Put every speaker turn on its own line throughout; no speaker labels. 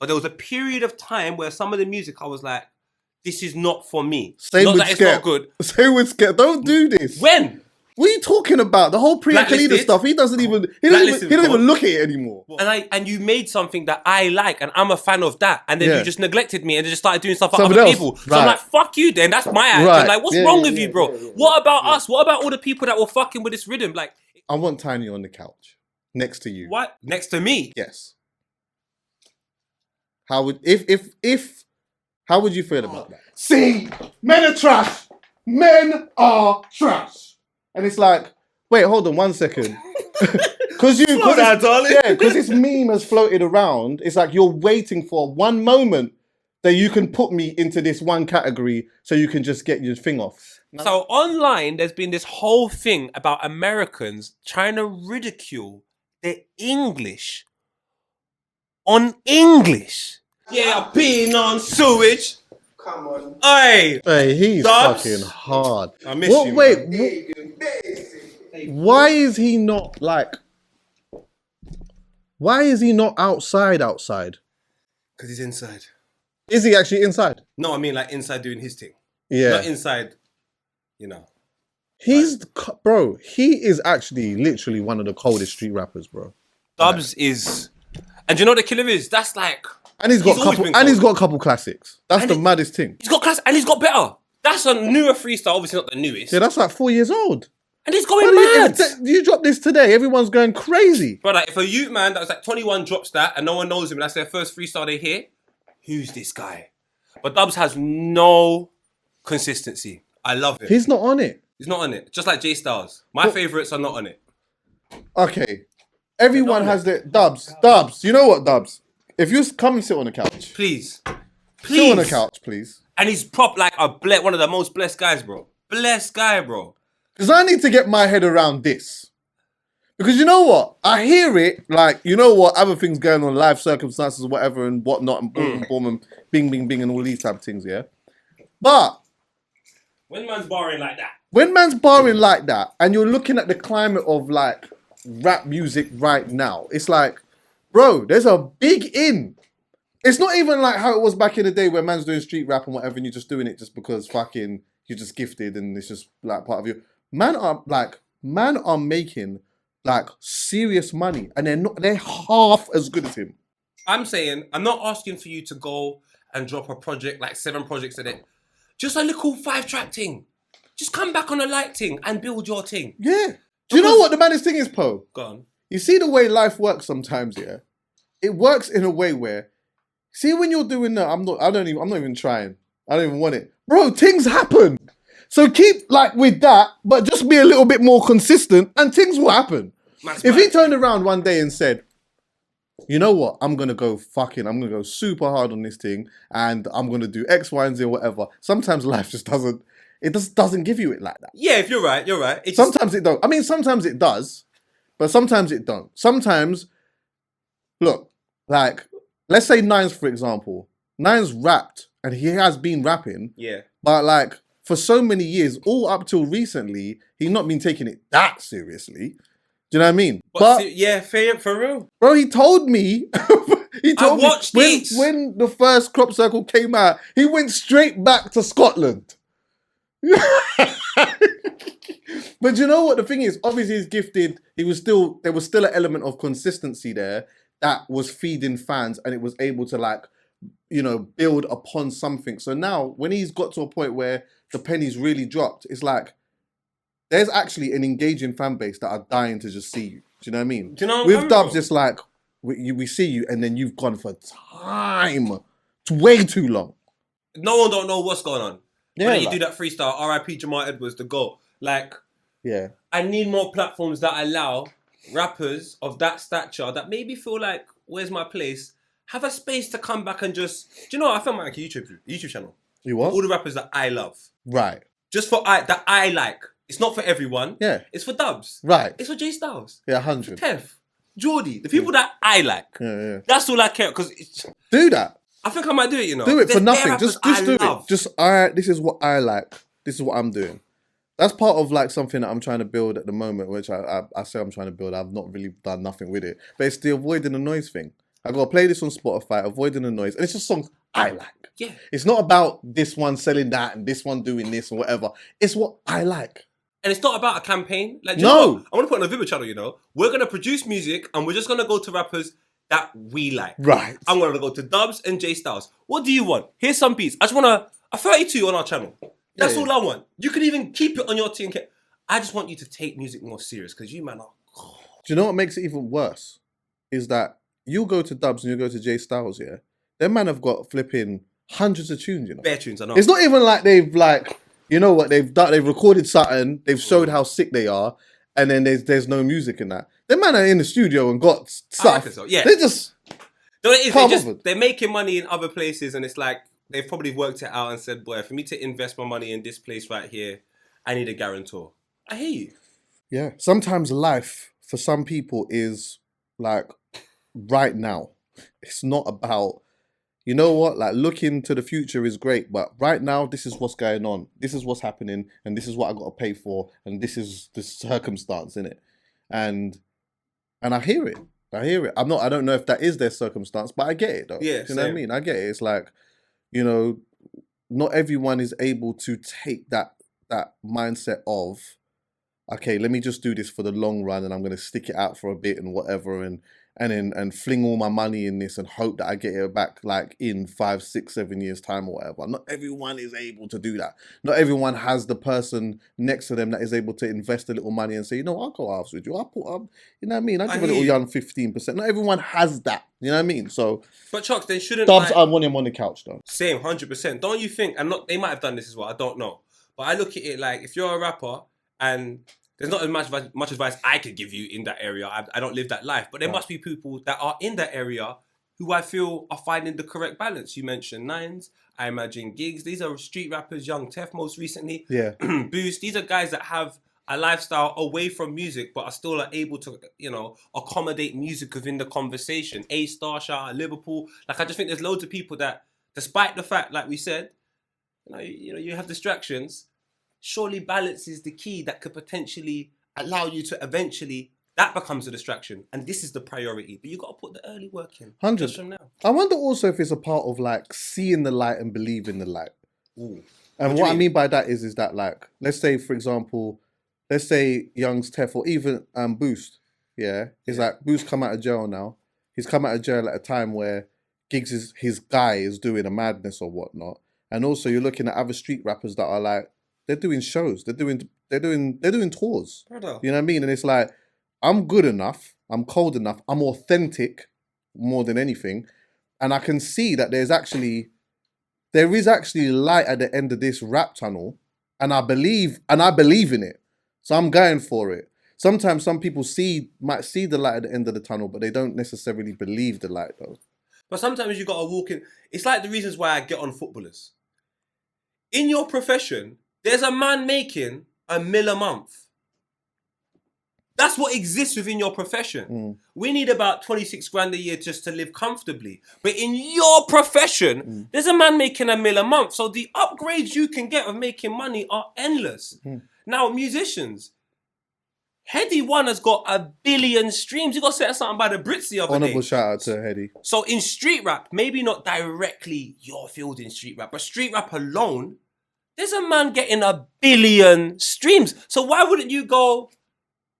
But there was a period of time where some of the music I was like, this is not for me.
Same
not
with
that it's
Skep.
not good.
Same with Skep. Don't do this.
When?
What are you talking about? The whole Priya Kalina
Blacklisted?
stuff. He doesn't even look at it anymore.
And you made something that I like, and I'm a fan of that, and then
Yeah.
you just neglected me and just started doing stuff for
Somebody
other
else.
people. So
Right.
I'm like, fuck you then. That's my act.
Right.
I'm like, what's
Yeah,
wrong
yeah,
with
yeah,
you, bro? What about us? What about all the people that were fucking with this rhythm? Like,
I want Tinie on the couch next to you.
what? Next to me?
Yes. How would how would you feel about that? See, men are trash. Men are trash. And it's like, wait, hold on 1 second. Because this meme has floated around. It's like you're waiting for one moment that you can put me into this one category so you can just get your thing off.
So online, there's been this whole thing about Americans trying to ridicule the English on English. Yeah, I've been on sewage.
Come on.
Hey,
he's
Dubs.
fucking hard.
I miss you, man.
Wait, why is he not like? Why is he not outside?
Because he's inside.
Is he actually inside?
No, I mean like inside doing his thing.
Yeah.
Not inside, you know.
Bro, he is actually literally one of the coldest street rappers, bro.
Dubs is, and do you know what the killer is? That's like,
And he's got a couple classics. That's the maddest thing.
he's got class and he's got better. That's a newer freestyle, obviously not the newest.
Yeah, that's like 4 years old.
And he's going mad.
You dropped this today, everyone's going crazy.
But like, if a youth man that was like 21 drops that and no one knows him, and that's their first freestyle they hear, who's this guy? But Dubs has no consistency. I love it.
He's not on it.
He's not on it. Just like J Styles. My favourites are not on it.
Okay. Everyone has their... Dubs. You know what, Dubs? If you come and sit on the couch.
Please.
Sit on the couch, please.
And he's like one of the most blessed guys, bro. Blessed guy, bro.
Because I need to get my head around this. Because you know what? I hear it, like, you know what, other things going on, life circumstances, whatever, and whatnot, and boom, and boom, and bing, bing, bing, and all these type of things, yeah? But...
when man's barring like that.
When man's barring like that, and you're looking at the climate of, like, rap music right now, it's like, bro, there's a big in. It's not even like how it was back in the day where man's doing street rap and whatever, and you're just doing it just because fucking you're just gifted and it's just, like, part of you. Man are making... like serious money, and they're half as good as him.
I'm saying, I'm not asking for you to go and drop a project, like 7 projects a day. Just a little 5-track thing. Just come back on a light thing and build your thing.
Yeah. Do you know what the maddest thing is, Poe?
Go on.
You see the way life works sometimes, yeah? It works in a way where, see when you're doing that, I'm not even trying. I don't even want it. Bro, things happen. So keep like with that, but just be a little bit more consistent and things will happen. If he turned around one day and said, you know what, I'm going to go super hard on this thing and I'm going to do X, Y, and Z or whatever. Sometimes life just doesn't give you it like that.
Yeah, if you're right.
Sometimes it don't. I mean, sometimes it does, but sometimes it don't. Sometimes, look, like, let's say Nines, for example. Nines rapped and he has been rapping.
Yeah.
But like, for so many years, all up till recently, he's not been taking it that seriously. Do you know what I mean?
Yeah, for real.
Bro, he told me.
I watched it.
When the first Crop Circle came out, he went straight back to Scotland. But you know what the thing is? Obviously, he's gifted. There was still an element of consistency there that was feeding fans, and it was able to, like, you know, build upon something. So now, when he's got to a point where the pennies really dropped, it's like, there's actually an engaging fan base that are dying to just see you. Do you know what I mean?
Do you know
with Dubs, it's like, we see you and then you've gone for time. It's way too long.
No one don't know what's going on.
Yeah,
when you do that freestyle, R.I.P. Jamal Edwards, the GOAT. Like,
yeah,
I need more platforms that allow rappers of that stature that maybe feel like, where's my place? Have a space to come back and just... Do you know what? I found my YouTube channel.
You what?
All the rappers that I love.
Right.
Just that I like. It's not for everyone.
Yeah.
It's for Dubs.
Right.
It's for J Styles.
Yeah, 100.
Tef. Geordie. The people that I like.
Yeah.
That's all I care. Because
do that.
I think I might do it, you know.
Do it for nothing. Just do
love.
it. Just, all right, this is what I like. This is what I'm doing. That's part of like something that I'm trying to build at the moment, which I say I'm trying to build. I've not really done nothing with it. But it's the avoiding the noise thing. I got to play this on Spotify, avoiding the noise. And it's just songs I like.
Yeah.
It's not about this one selling that and this one doing this or whatever. It's what I like.
And it's not about a campaign. Like,
No.
you know what? I want to put on a Vibber channel, you know. We're going to produce music and we're just going to go to rappers that we like.
Right.
I'm going to go to Dubs and J Styles. What do you want? Here's some beats. I just want a 32 on our channel. That's all I want. You can even keep it on your team. I just want you to take music more serious because you, man, are...
Do you know what makes it even worse? Is that you go to Dubs and you go to J Styles, yeah? Them man have got flipping hundreds of tunes, you know?
Bare tunes, I know.
It's not even like they've like... You know what they've done? They've recorded something. They've showed how sick they are, and then there's no music in that. Them man are in the studio and got stuff.
So. Yeah,
they just
they're making money in other places, and it's like they've probably worked it out and said, "Boy, for me to invest my money in this place right here, I need a guarantor." I hear you.
Yeah, sometimes life for some people is like right now. It's not about. You know what? Like, looking to the future is great, but right now, this is what's going on. This is what's happening, and this is what I got to pay for, and this is the circumstance in it. And I hear it. I don't know if that is their circumstance, but I get it though.
Yeah,
you know what I mean? I get it. It's like, you know, not everyone is able to take that mindset of, okay, let me just do this for the long run, and I'm going to stick it out for a bit and whatever, and fling all my money in this and hope that I get it back like in 5, 6, 7 years time or whatever. Not everyone is able to do that. Not everyone has the person next to them that is able to invest a little money and say, you know, I'll go halves with you. I'll put up, you know what I mean? I'll give a little young 15%. Not everyone has that. You know what I mean? So,
but Chucks, they shouldn't.
Dubs, I want him on the couch though.
Same, 100%. Don't you think? And not, they might have done this as well. I don't know. But I look at it like if you're a rapper and there's not as much advice I could give you in that area. I don't live that life. But there must be people that are in that area who I feel are finding the correct balance. You mentioned Nines. I imagine Gigs. These are street rappers. Young Tef most recently.
Yeah.
Boost. These are guys that have a lifestyle away from music but are still able to, you know, accommodate music within the conversation. A-Star, shout out Liverpool. Like, I just think there's loads of people that, despite the fact, like we said, you have distractions, surely balance is the key that could potentially allow you to eventually, that becomes a distraction. And this is the priority. But you got to put the early work in.
100.
Just from now.
I wonder also if it's a part of like seeing the light and believing the light.
Ooh.
And what I mean by that is that like, let's say, for example, Young's Tef or even Boost, yeah? It's like Boost come out of jail now. He's come out of jail at a time where Giggs his guy is doing a madness or whatnot. And also you're looking at other street rappers that are like, they're doing shows. They're doing tours.
Brother.
You know what I mean? And it's like, I'm good enough. I'm cold enough. I'm authentic more than anything. And I can see that there is actually light at the end of this rap tunnel. And I believe in it. So I'm going for it. Sometimes some people might see the light at the end of the tunnel, but they don't necessarily believe the light though.
But sometimes you got to walk in. It's like the reasons why I get on footballers. In your profession, there's a man making $1 million a month. That's what exists within your profession. We need about 26 grand a year just to live comfortably. But in your profession, there's a man making $1 million a month. So the upgrades you can get of making money are endless. Now, musicians, Heady One has got 1 billion streams. He got set something by the Brits the other day.
Honourable shout out to Heady.
So in street rap, maybe not directly your field in street rap, but street rap alone, there's a man getting 1 billion streams. So why wouldn't you go,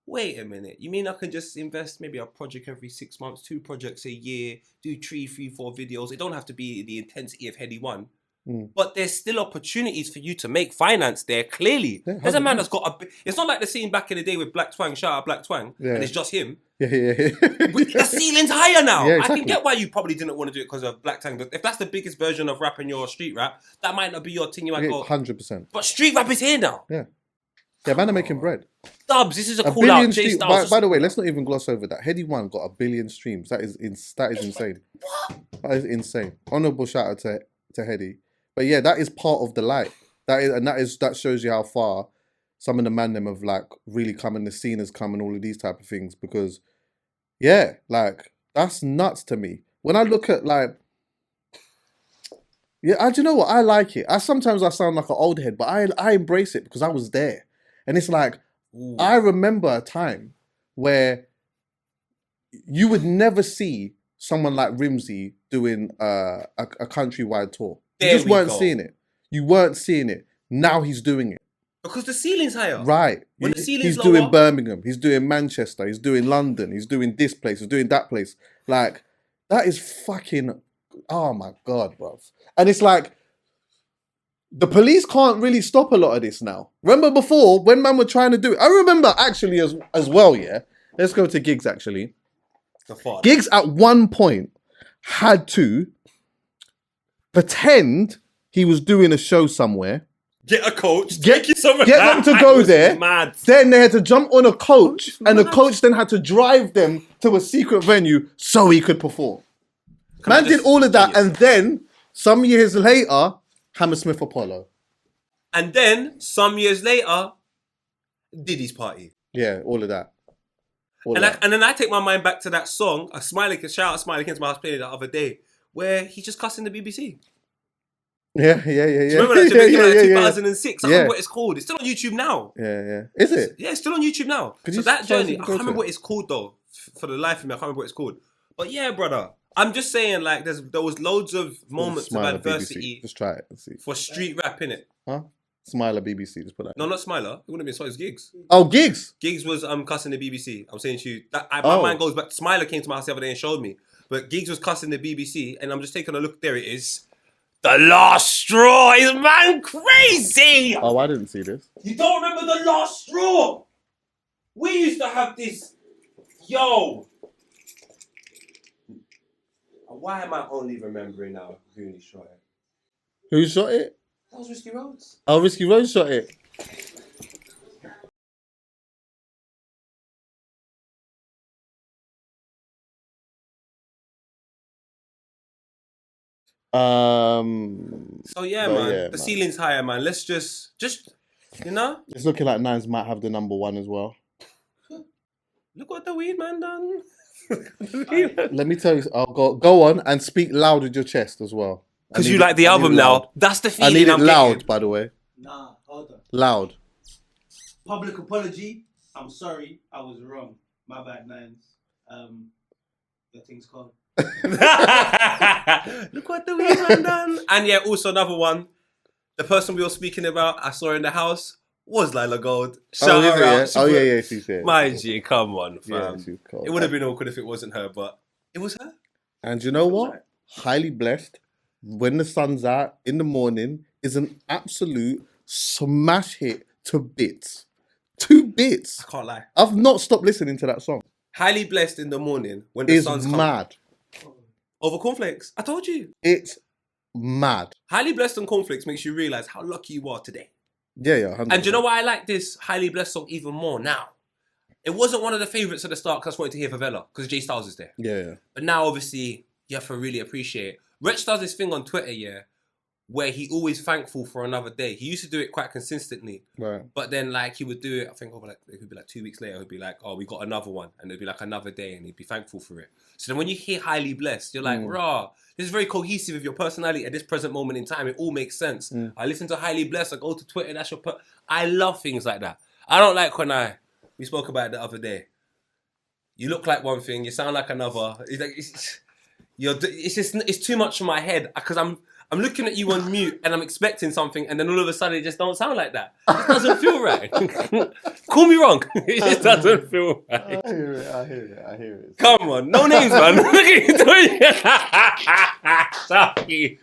wait a minute, you mean I can just invest maybe a project every 6 months, 2 projects a year, do 3, 4 videos? It don't have to be the intensity of Heady One. But there's still opportunities for you to make finance there, clearly. Yeah, there's a man that's got it's not like the scene back in the day with Black Twang, shout out Black Twang, and it's just him.
Yeah.
The ceiling's higher now.
Yeah, exactly.
I can get why you probably didn't want to do it because of Black Twang, but if that's the biggest version of rap in your street rap, that might not be your thing. You might go
100%.
But street rap is here now.
Yeah, man are making bread.
Dubs, this is a call out.
By the way, let's not even gloss over that. Heady One got 1 billion streams. That is insane.
What?
That is insane. Honourable shout out to Heady. But yeah, that is part of the light. That shows you how far some of the man them have like really come and the scene has come and all of these type of things. Because yeah, like that's nuts to me. When I look at like, yeah, do you know what? I like it. Sometimes I sound like an old head, but I embrace it because I was there. And it's like, ooh. I remember a time where you would never see someone like Rimsey doing a countrywide tour. You
There
just
we
weren't
go.
seeing it. You weren't seeing it. Now he's doing it.
Because the ceiling's higher.
Right.
When the ceiling's
He's
lower,
doing Birmingham. He's doing Manchester. He's doing London. He's doing this place. He's doing that place. Like, that is fucking... Oh, my God, bruv. And it's like, the police can't really stop a lot of this now. Remember before, when man were trying to do it? I remember actually as well, yeah? Let's go to Giggs, actually. Giggs at one point had to pretend he was doing a show somewhere.
Get a coach. Get
them to go there. Mad. Then they had to jump on a coach, and the coach then had to drive them to a secret venue so he could perform. Man did all of that, and then some years later, Hammersmith Apollo.
And then some years later, Diddy's party.
Yeah, all of that.
And then I take my mind back to that song, shout out Smiley King's my house played the other day, where he just cussing the BBC.
Yeah.
Remember that Jamaican 2006? I can't remember what it's called. It's still on YouTube now.
Yeah. Is it?
Yeah, it's still on YouTube now. So that journey, I can't remember what it's called though. For the life of me, I can't remember what it's called. But yeah, brother, I'm just saying, like, there was loads of moments of adversity.
Just try it and see.
For street rap, innit?
Huh? Smiler BBC, just put that.
No, not Smiler. It wouldn't have been so. It's Giggs.
Oh, Giggs.
Giggs was cussing the BBC. I'm saying to you that my mind goes back. Smiler came to my house the other day and showed me, but Giggs was cussing the BBC, and I'm just taking a look. There it is. The last straw is man crazy.
Oh, I didn't see this.
You don't remember the last straw? We used to have this. Yo. Why am I only remembering now who shot it?
Who shot it?
That was Risky Roads.
Oh, Risky Roads shot it.
So yeah, man. The ceiling's higher, man. Let's just you know.
It's looking like Nines might have the number one as well.
Look what the weed man done.
Let me tell you. I'll go on and speak loud with your chest as well.
Because you like the album now. That's the feeling.
I need it loud,
getting.
By the way.
Nah, hold on.
Loud.
Public apology. I'm sorry. I was wrong. My bad, Nines. The thing's called.
Look what the weed man done. And yeah, also another one. The person we were speaking about, I saw in the house, was Lila Gold. Shout her out.
Yeah, she's there.
My G, come on, fam.
Yeah, cool.
It would have been awkward if it wasn't her, but it was her.
And you know what? Right. Highly blessed. When the sun's out in the morning is an absolute smash hit to bits. 2 bits.
I can't lie.
I've not stopped listening to that song.
Highly blessed in the morning when the sun's
mad.
Over cornflakes. I told you.
It's mad.
Highly blessed on cornflakes makes you realise how lucky you are today.
Yeah. 100%.
And do you know why I like this Highly Blessed song even more now? It wasn't one of the favourites at the start because I just wanted to hear Favela because Jay Styles is there.
Yeah.
But now, obviously, you have to really appreciate it. Rich does this thing on Twitter, where he always thankful for another day. He used to do it quite consistently.
Right.
But then, like, he would do it, I think, it could be like 2 weeks later, he'd be like, oh, we got another one. And it'd be like another day, and he'd be thankful for it. So then when you hear Highly Blessed, you're like, rah, this is very cohesive with your personality at this present moment in time. It all makes sense. I listen to Highly Blessed, I go to Twitter, that's your... I love things like that. I don't like when we spoke about it the other day. You look like one thing, you sound like another. It's too much in my head because I'm looking at you on mute and I'm expecting something and then all of a sudden it just don't sound like that. It doesn't feel right. Call me wrong. It just doesn't feel right.
I hear it.
Come on, no names, man. Look at you. Chuckie.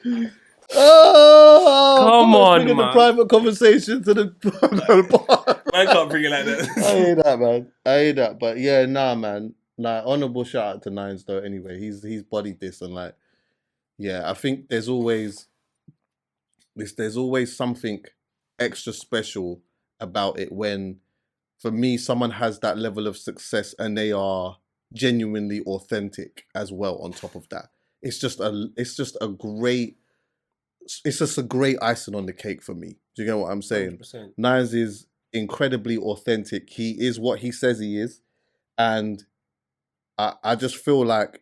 Oh,
come on, man.
The private conversation to the bar.
Man can't bring it like that.
I hear that, man. I hear that. But yeah, nah, man. Like, honourable shout out to Nines though. Anyway, he's bodied this and like, yeah, I think there's always something extra special about it when, for me, someone has that level of success and they are genuinely authentic as well. On top of that, it's just a great icing on the cake for me. Do you get what I'm saying?
100%.
Nines is incredibly authentic. He is what he says he is, and I just feel like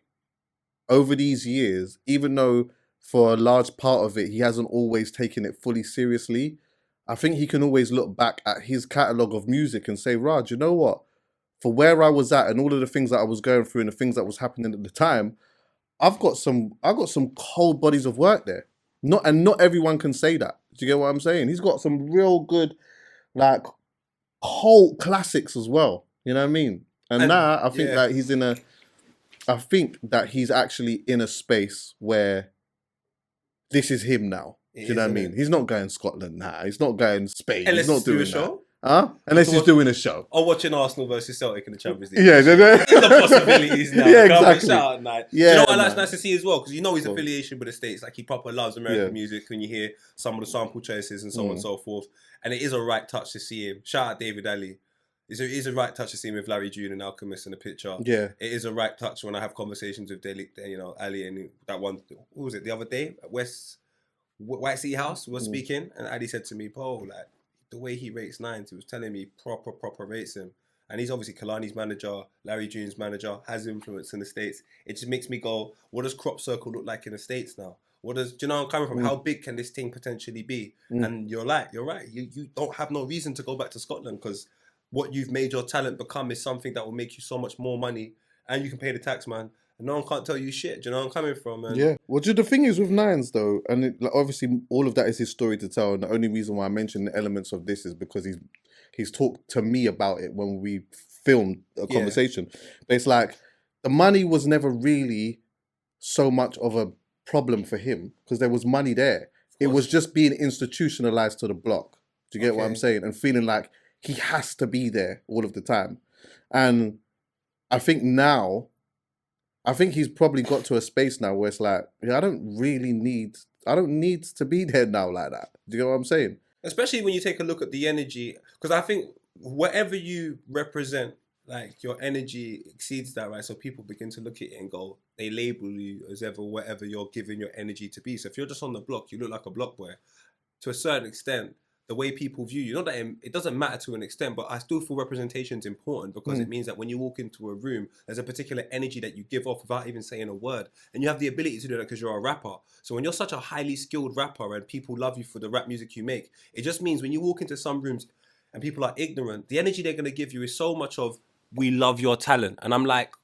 over these years, even though for a large part of it he hasn't always taken it fully seriously, I think he can always look back at his catalogue of music and say, Raj, you know what? For where I was at and all of the things that I was going through and the things that was happening at the time, I've got some cold bodies of work there. Not everyone can say that. Do you get what I'm saying? He's got some real good, like, cult classics as well. You know what I mean? And now I think that he's actually in a space where this is him now. Do you know what I mean? He's not going Scotland now. He's not going Spain.
Unless
he's not doing
a show.
Unless he's doing a show.
Or watching Arsenal versus Celtic in the Champions League.
Yeah,
the possibilities now.
Yeah, exactly.
Shout out, man.
Yeah,
you know what
man.
that's nice to see as well? Because you know his affiliation with the States. Like, he proper loves American music when you hear some of the sample choices and so on and so forth. And it is a right touch to see him. Shout out David Ali. It is a right touch to see him with Larry June and Alchemist in the picture.
Yeah.
It is a right touch when I have conversations with Ali and that one, what was it, the other day at White City House, we were speaking, and Ali said to me, "Bro, like, the way he rates Nines, he was telling me proper rates him." And he's obviously Kalani's manager, Larry June's manager, has influence in the States. It just makes me go, what does Crop Circle look like in the States now? Do you know where I'm coming from? How big can this thing potentially be? And you're right. You don't have no reason to go back to Scotland, because what you've made your talent become is something that will make you so much more money, and you can pay the tax, man. And no one can't tell you shit. Do you know where I'm coming from, man? Yeah.
Well, the thing is with Nines, though, and obviously all of that is his story to tell, and the only reason why I mention the elements of this is because he's talked to me about it when we filmed a conversation. But it's like, the money was never really so much of a problem for him, because there was money there. It was just being institutionalized to the block. Do you get what I'm saying? And feeling like he has to be there all of the time. And I think he's probably got to a space now where it's like, I don't need to be there now like that. Do you get what I'm saying?
Especially when you take a look at the energy, because I think whatever you represent, like, your energy exceeds that, right? So people begin to look at it and go, they label you as whatever you're giving your energy to be. So if you're just on the block, you look like a block boy. To a certain extent, the way people view you, not that it doesn't matter to an extent, but I still feel representation is important, because it means that when you walk into a room, there's a particular energy that you give off without even saying a word. And you have the ability to do that because you're a rapper. So when you're such a highly skilled rapper and people love you for the rap music you make, it just means when you walk into some rooms and people are ignorant, the energy they're going to give you is so much of, we love your talent. And I'm like,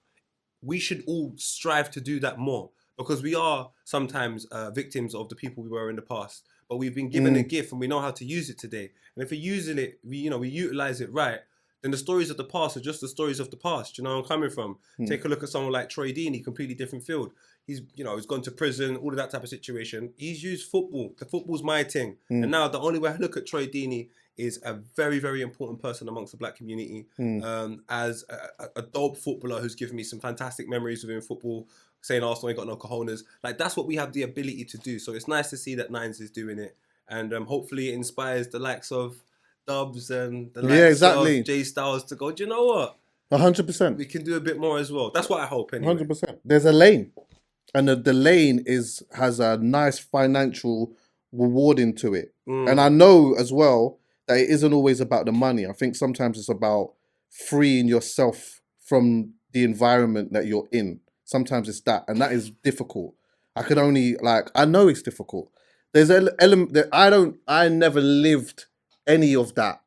we should all strive to do that more, because we are sometimes victims of the people we were in the past. But we've been given a gift and we know how to use it today. And if we're using it, we utilize it right, then the stories of the past are just the stories of the past. You know where I'm coming from? Take a look at someone like Troy Deeney, completely different field. He's gone to prison, all of that type of situation. He's used football. The football's my thing. And now the only way I look at Troy Deeney is a very, very important person amongst the black community, as a dope footballer who's given me some fantastic memories within football, saying Arsenal ain't got no cojones. Like, that's what we have the ability to do. So it's nice to see that Nines is doing it. And hopefully it inspires the likes of Dubs and the likes of Jay Styles to go, do you know what?
100%.
We can do a bit more as well. That's what I hope, anyway.
100%. There's a lane. And the lane has a nice financial rewarding to it. And I know as well that it isn't always about the money. I think sometimes it's about freeing yourself from the environment that you're in. Sometimes it's that, and that is difficult. I know it's difficult. There's an element that I never lived any of that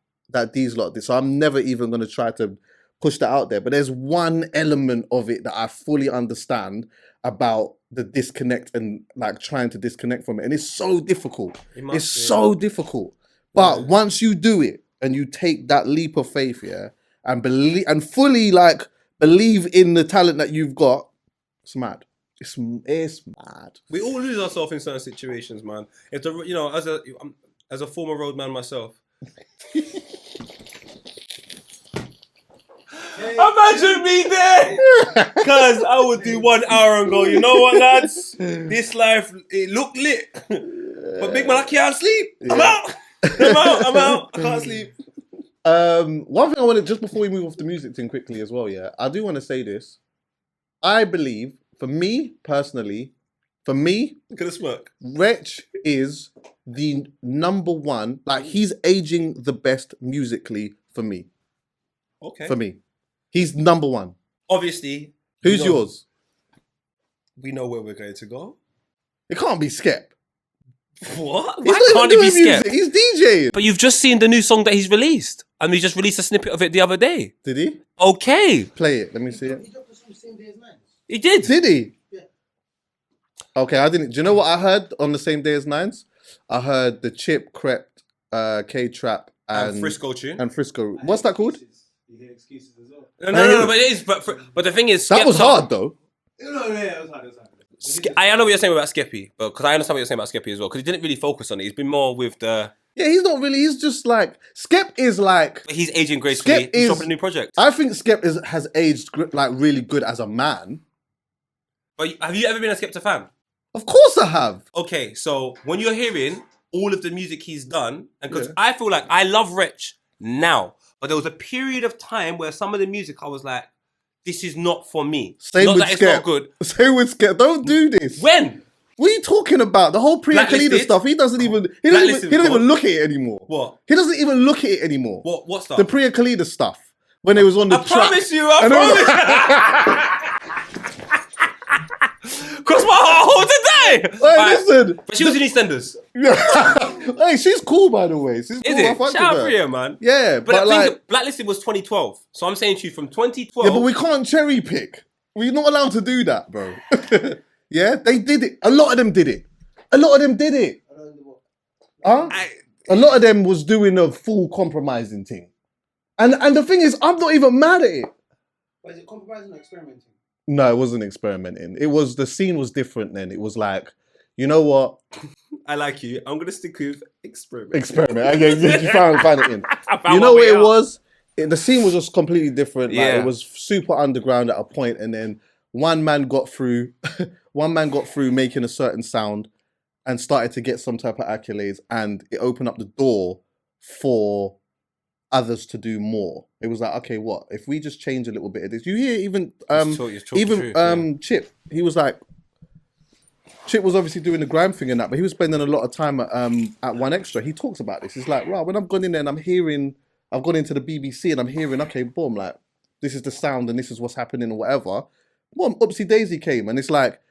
these lot did, so I'm never even going to try to push that out there. But there's one element of it that I fully understand about the disconnect and like trying to disconnect from it, and it's so difficult. It's so difficult. But once you do it and you take that leap of faith, and believe and fully believe in the talent that you've got, it's mad. It's mad.
We all lose ourselves in certain situations, man. If as a former roadman myself. Imagine me there, cause I would do 1 hour and go, you know what, lads? This life, it look lit, but big man, I can't sleep. I'm out. I can't sleep.
One thing I wanted, just before we move off the music thing quickly as well, I do want to say this. I believe, for me personally,
Look at the smirk.
Wretch is the number one. Like, he's aging the best musically for me.
Okay.
For me, he's number one.
Obviously.
Who's yours?
We know where we're going to go.
It can't be Skep.
What? Why can't it be Skep?
He's DJing.
But you've just seen the new song that he's released, and he just released a snippet of it the other day.
Did he?
Okay.
Play it. Let me see it.
He dropped the song the same day as Nines.
He did.
Did he?
Yeah.
Okay, I didn't. Do you know what I heard on the same day as Nines? I heard the Chip, Crept, K-Trap,
And Frisco tune.
And Frisco. What's that called?
You hear excuses as well.
No, but it is. But the thing is,
That was hard though.
No, yeah, it was hard.
I know what you're saying about Skeppy, but because I understand what you're saying about Skeppy as well, because he didn't really focus on it. He's been more with the.
Yeah, he's not really. He's just like Skep is like.
But he's aging gracefully. He's dropping a new project.
I think Skep has aged like really good as a man.
But have you ever been a Skepta fan?
Of course I have.
Okay, so when you're hearing all of the music he's done, and because I feel like I love Wretch now, but there was a period of time where some of the music I was like, this is not for me.
Same
not
with
that
Skep.
it's not good.
Same with Skep. Don't do this.
When?
What are you talking about? The whole Priya Kalina
Blacklisted?
stuff. He doesn't even look at it anymore.
What?
He doesn't even look at it anymore.
What stuff?
The Priya Kalina stuff. When it was on the track.
I promise you. Cross my heart today.
Hey, listen.
But she was in EastEnders.
Hey, she's cool, by the way. She's cool.
Is it? Shout out Priya, man.
Yeah,
but
like,
Blacklisted was 2012. So I'm saying to you from 2012.
Yeah, but we can't cherry pick. We're not allowed to do that, bro. Yeah, they did it. A lot of them did it. Huh? A lot of them was doing a full compromising thing. And the thing is, I'm not even mad at it.
But is it compromising or experimenting?
No, it wasn't experimenting. It was, the scene was different then. It was like, you know what?
I like you. I'm going to stick with experiment.
You found it in. You know what it was? The scene was just completely different. Like, it was super underground at a point, and then one man got through making a certain sound and started to get some type of accolades, and it opened up the door for others to do more. It was like, okay, what if we just change a little bit of this? You hear Chip, he was like, Chip was obviously doing the grime thing and that, but he was spending a lot of time at One Extra. He talks about this. He's like, right, when I've gone in there and I've gone into the BBC and I'm hearing, okay, boom, like, this is the sound and this is what's happening or whatever. Boom, Oopsie Daisy came, and it's like,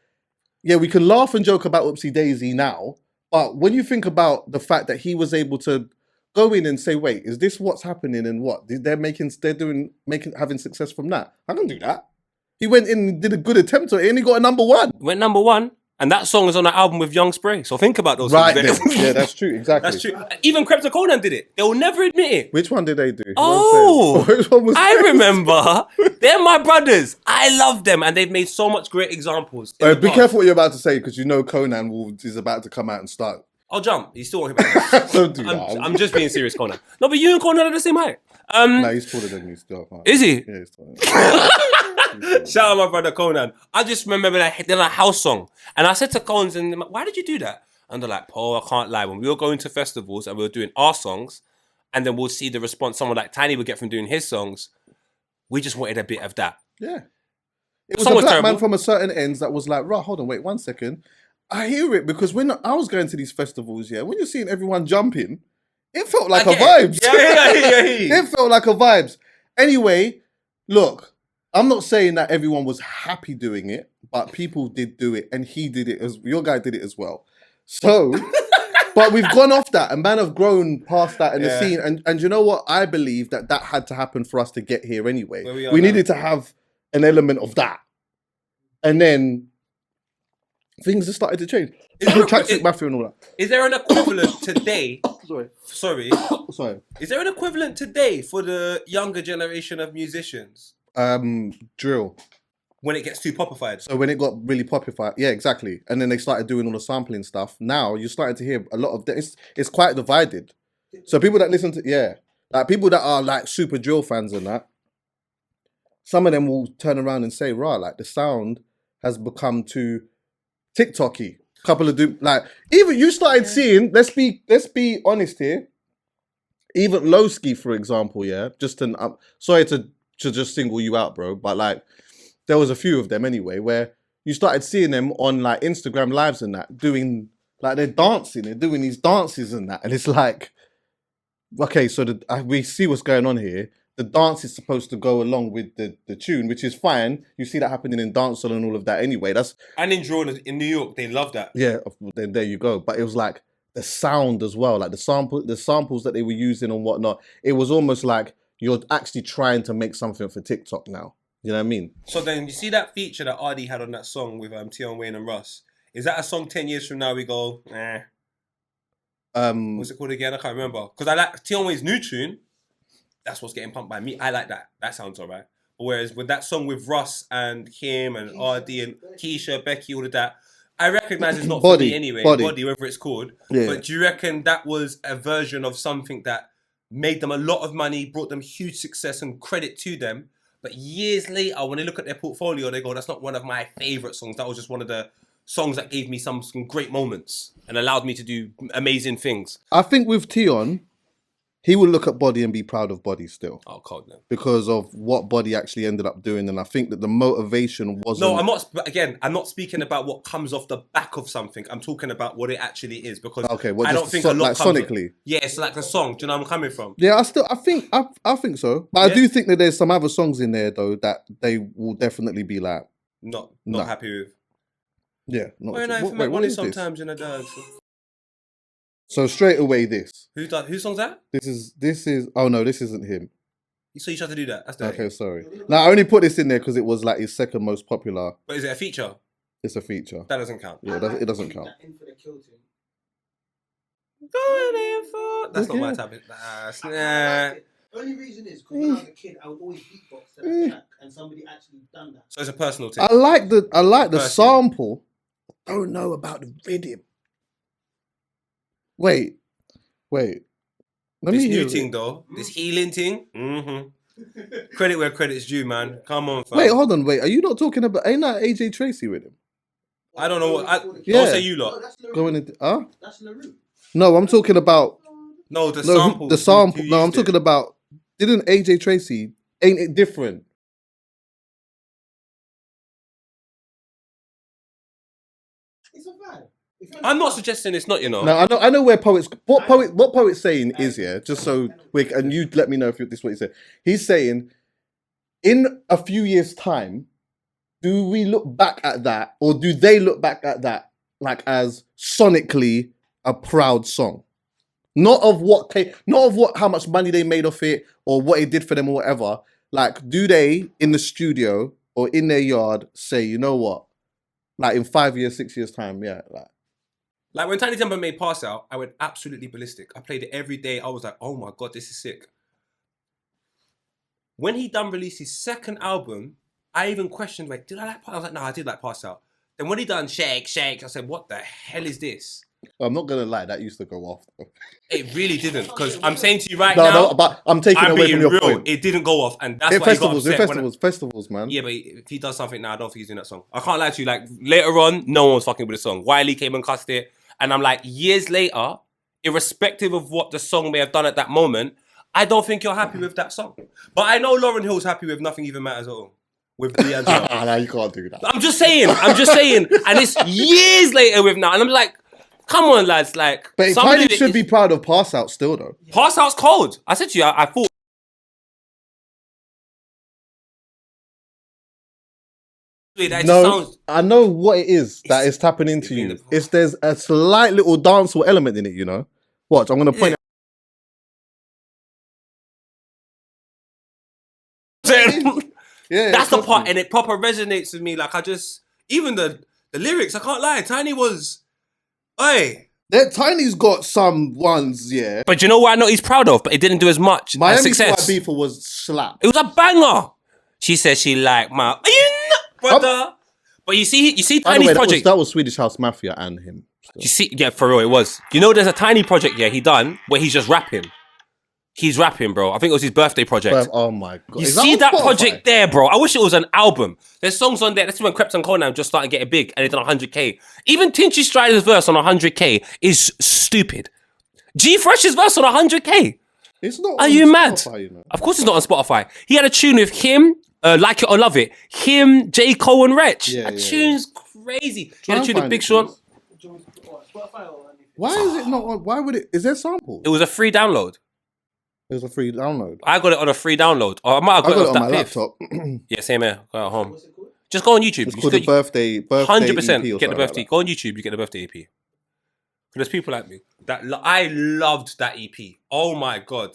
yeah, we can laugh and joke about Oopsie Daisy now, but when you think about the fact that he was able to go in and say, wait, is this what's happening and what? Having success from that. I can do that. He went in and did a good attempt at it and he got a number one.
Went number one. And that song is on the album with Young Spray. So think about those things.
Yeah, that's true. Exactly.
That's true. Even Crepta Conan did it. They will never admit it.
Which one did they do?
Oh,
which one was
I remember. They're my brothers. I love them. And they've made so much great examples.
Be careful what you're about to say, because you know Conan is about to come out and start.
I'll jump. He's still walking back.
Don't do that.
I'm just being serious, Conan. No, but you and Conan are the same height.
No, he's taller than you still.
Is he?
Yeah, he's taller.
Shout out my brother Conan. I just remember that they're a house song. And I said to Conan, and why did you do that? And they're like, Paul, I can't lie. When we were going to festivals and we were doing our songs, and then we'll see the response someone like Tinie would get from doing his songs, we just wanted a bit of that.
Yeah. It was a black man from a certain ends that was like, right, hold on, wait 1 second. I hear it, because when I was going to these festivals, yeah, when you're seeing everyone jumping, it felt like a vibes.
Yeah.
It felt like a vibes. Anyway, look, I'm not saying that everyone was happy doing it, but people did do it, and he did it your guy did it as well. So, but we've gone off that, and man have grown past that in the scene, and you know what? I believe that had to happen for us to get here anyway. We needed to have an element of that, and then things have started to change. Tracksuit Mafia and all that.
Is there an equivalent today? Sorry.
Sorry.
Is there an equivalent today for the younger generation of musicians?
Drill.
When it gets too popified.
So when it got really popified, yeah, exactly. And then they started doing all the sampling stuff. Now you're starting to hear a lot of that. It's quite divided. So people that listen to, like people that are like super drill fans and that, some of them will turn around and say, right, like the sound has become too TikTok-y. Couple of even you started seeing, let's be honest here, even Lowski, for example, sorry to just single you out, bro, but like there was a few of them anyway where you started seeing them on like Instagram lives and that, doing like they're doing these dances and that, and it's like, okay, so we see what's going on here. The dance is supposed to go along with the tune, which is fine. You see that happening in dancehall and all of that anyway.
And in drill in New York, they love that.
Yeah, then there you go. But it was like the sound as well, like the samples that they were using and whatnot. It was almost like you're actually trying to make something for TikTok now. You know what I mean?
So then you see that feature that Ardy had on that song with Tion Wayne and Russ. Is that a song 10 years from now we go, what's it called again? I can't remember. Because I like Tion's new tune. That's what's getting pumped by me. I like that. That sounds alright. Whereas with that song with Russ and Kim and RD and Keisha, Becky, all of that, I recognise it's not for me anyway. Body, whatever it's called.
Yeah.
But do you reckon that was a version of something that made them a lot of money, brought them huge success and credit to them? But years later, when they look at their portfolio, they go, that's not one of my favourite songs. That was just one of the songs that gave me some great moments and allowed me to do amazing things.
I think with Tion, he will look at Body and be proud of Body still.
Oh, cold no.
Because of what Body actually ended up doing. And I think that the motivation wasn't...
No, I'm not speaking about what comes off the back of something. I'm talking about what it actually is. Because I don't think a lot comes
sonically.
Yeah, it's like the song. Do you know where I'm coming from?
Yeah, I think so. But I do think that there's some other songs in there, though, that they will definitely be like...
Not happy with.
Yeah.
What is sometimes in a dance?
So straight away this.
Whose song's that?
This is oh no, this isn't him.
So you tried to do that? That's dirty.
Okay, sorry. Now I only put this in there because it was like his second most popular.
But is it a feature?
It's a feature.
That doesn't count.
Yeah, it doesn't count.
That's not my type of...
Only reason is because when I was a kid, I would always beatbox to that track, and somebody actually done that.
So it's a personal thing.
I like the sample. I don't know about the rhythm. Wait. Let
this
me
new thing though, this healing thing. Credit where credit's due, man. Come on, fam.
Wait, hold on. Wait, are you not talking about? Ain't that AJ Tracy with him?
I don't know what.
Yeah.
Don't say you lot.
Going into
That's LaRue.
No, I'm talking about.
No, the sample.
The sample. No, I'm talking about. Didn't AJ Tracy? Ain't it different?
It's a vibe.
I'm not suggesting it's not, you know.
No, I know where poets. What poet's saying is, yeah, just so quick, and you let me know if this is what he said. He's saying, in a few years' time, do we look back at that, or do they look back at that like as sonically a proud song? Not of how much money they made off it, or what it did for them, or whatever. Like, do they in the studio or in their yard say, you know what, like in 5 years, 6 years' time, yeah,
Like when Tiny Tempah made Pass Out, I went absolutely ballistic. I played it every day. I was like, oh my God, this is sick. When he done released his second album, I even questioned, wait, did I like Pass Out? I was like, no, I did like Pass Out. Then when he done Shake, I said, what the hell is this?
I'm not going to lie, that used to go off.
It really didn't, because I'm saying to you now...
No, but I'm taking away from your point.
It didn't go off, and that's why he got upset.
Festivals, man.
Yeah, but if he does something now, I don't think he's doing that song. I can't lie to you, like, later on, no one was fucking with the song. Wiley came and cussed it, and I'm like, years later, irrespective of what the song may have done at that moment, I don't think you're happy with that song. But I know Lauryn Hill's happy with Nothing Even Matters at all. With D'Angelo.
No, you can't do that.
I'm just saying. And it's years later with now, and I'm like, come on, lads, like...
But Tiny should be proud of Pass Out still, though.
Pass Out's cold. I said to you, I thought...
I know what it is that is tapping into you. There's a slight little dancehall element in it, you know? Watch, I'm going to point out. Yeah,
that's the part, and it proper resonates with me. Like, even the lyrics, I can't lie. Tiny was... Hey.
Tiny's got some ones, yeah.
But you know what I know he's proud of? But it didn't do as much as Success.
My beef was slap.
It was a banger. She said she liked my... Are you not, brother? But you see Tiny's project...
That was Swedish House Mafia and him. So.
You see... Yeah, for real, it was. You know there's a Tiny project, he done, where he's just rapping. He's rapping, bro. I think it was his birthday project.
Oh my God.
You see that project there, bro? I wish it was an album. There's songs on there. That's when Krept and Conan just started getting big and they done 100k. Even Tinchy Strider's verse on 100k is stupid. G Fresh's verse on 100k.
It's not.
Are you mad?
Spotify, you know?
Of course it's not on Spotify. He had a tune with him, Like It or Love It. Him, J. Cole and Wretch. That tune's crazy. He had a tune with Big Sean.
Why is it not? Why would it? Is there samples?
It was a free download.
It was a free download.
I got it on a free download. Or I might have got it
on my laptop.
Yeah, same here. Got it at home. Just go on YouTube.
It's called the birthday
100%
EP
get the birthday. Go on YouTube, you get the birthday EP. There's people like me that I loved that EP. Oh my God.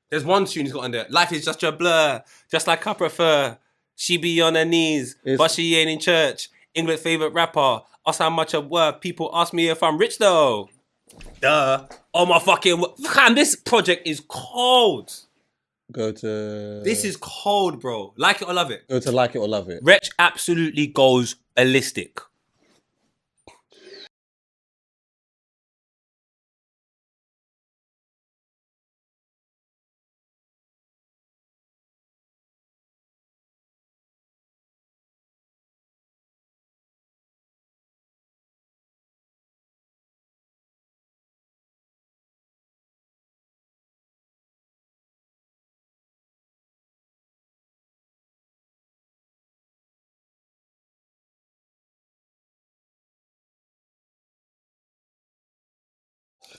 There's one tune he's got on there. Life is just a blur, just like I prefer. She be on her knees, but she ain't in church. England's favorite rapper. Ask how much I'm worth. People ask me if I'm rich though. Duh. Oh my fucking... Man, this project is cold.
Go to...
This is cold, bro. Like it or love it.
Go to Like It or Love It.
Wretch absolutely goes ballistic.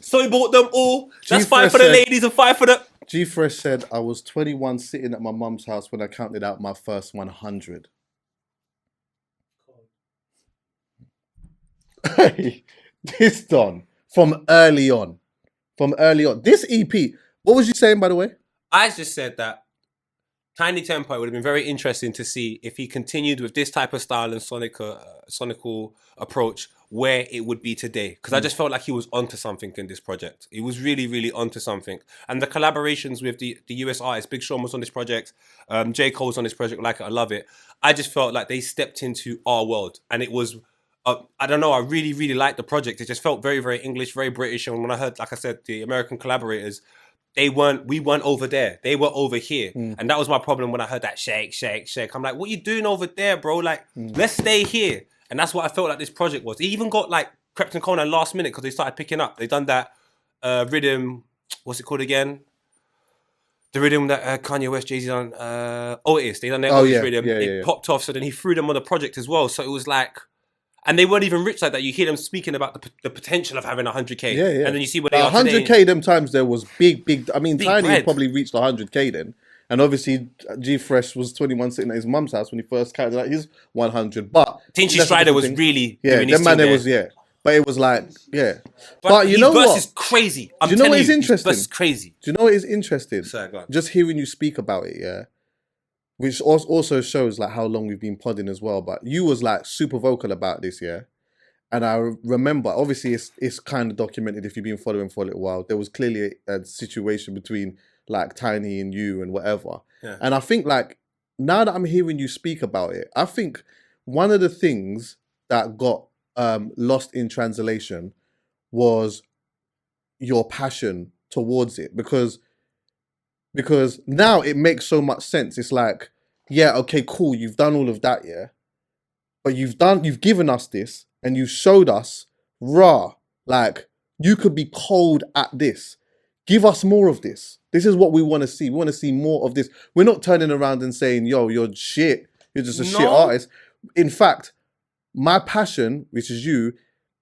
So he bought them all. That's 5 for the ladies and 5 for the...
G-Fresh said, I was 21 sitting at my mum's house when I counted out my first 100. Hey, this done from early on. From early on. This EP, what was you saying, by the way?
I just said that Tinie Tempah would have been very interesting to see if he continued with this type of style and sonical approach, where it would be today. Because I just felt like he was onto something in this project. He was really, really onto something. And the collaborations with the US artists, Big Sean was on this project, J. Cole's on this project, Like It, I Love It. I just felt like they stepped into our world. And it was, I don't know, I really, really liked the project. It just felt very, very English, very British. And when I heard, like I said, the American collaborators, we weren't over there. They were over here. And that was my problem when I heard that shake, shake, shake. I'm like, what you doing over there, bro? Like, let's stay here. And that's what I felt like this project was. It even got like crept and Conan last minute because they started picking up. They done that rhythm, what's it called again? The rhythm that Kanye West, Jay-Z done, Otis. They done their Otis rhythm. It popped off, so then he threw them on the project as well. So it was like, and they weren't even rich like that. You hear them speaking about the potential of having 100K.
Yeah, yeah.
And then you see what they are
100K
today.
them times there was big. I mean,
Big
Tinie
bread.
probably reached 100K then. And obviously, G-Fresh was 21 sitting at his mum's house when he first counted out his 100. But
Tinchy Strider was really doing his
them man
thing
there was, But it was like, But you
his
know
verse
what?
is crazy.
Do you know what is interesting?
His verse is crazy.
Do you know what is interesting?
Sorry, go on.
Just hearing you speak about it, which also shows like how long we've been podding as well. But you was like super vocal about this, And I remember, obviously, it's kind of documented if you've been following for a little while. There was clearly a situation between like Tinie and you and whatever.
Yeah.
And I think like now that I'm hearing you speak about it, I think one of the things that got lost in translation was your passion towards it, because now it makes so much sense. It's like, okay, cool, you've done all of that, but you've given us this and you showed us like you could be cold at this. Give us more of this. This is what we want to see. We want to see more of this. We're not turning around and saying, yo, you're shit. You're just a shit artist. In fact, my passion, which is you,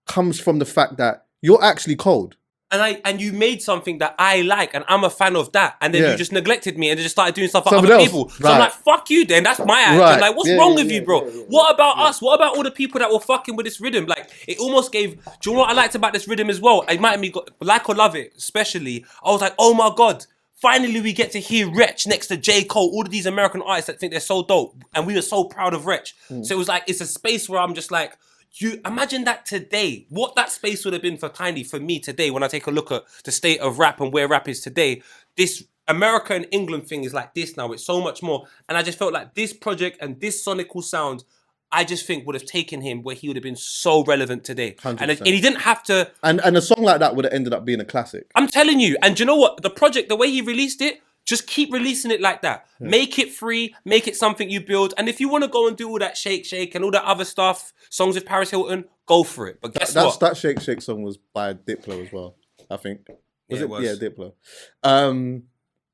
comes from the fact that you're actually cold.
And you made something that I like, and I'm a fan of that. And then you just neglected me and just started doing stuff for
Something
other
else.
people. So I'm like, fuck you then. That's my act.
Right.
I'm like, what's wrong with you, bro? What about us? What about all the people that were fucking with this rhythm? Like, it almost gave... Do you know what I liked about this rhythm as well? It might have me Like or Love It, especially. I was like, oh my God. Finally, we get to hear Wretch next to J. Cole. All of these American artists that think they're so dope. And we were so proud of Wretch. So it was like, it's a space where I'm just like... You imagine that today, what that space would have been for Tinie, for me today, when I take a look at the state of rap and where rap is today. This America and England thing is like this now. It's so much more. And I just felt like this project and this sonical sound, I just think would have taken him where he would have been so relevant today.
100%.
And he didn't have to...
And a song like that would have ended up being a classic.
I'm telling you. And do you know what? The project, the way he released it, just keep releasing it like that. Yeah. Make it free. Make it something you build. And if you want to go and do all that shake, shake and all that other stuff, songs with Paris Hilton, go for it. But guess what?
That shake, shake song was by Diplo as well, I think. Was it? Yeah, Diplo.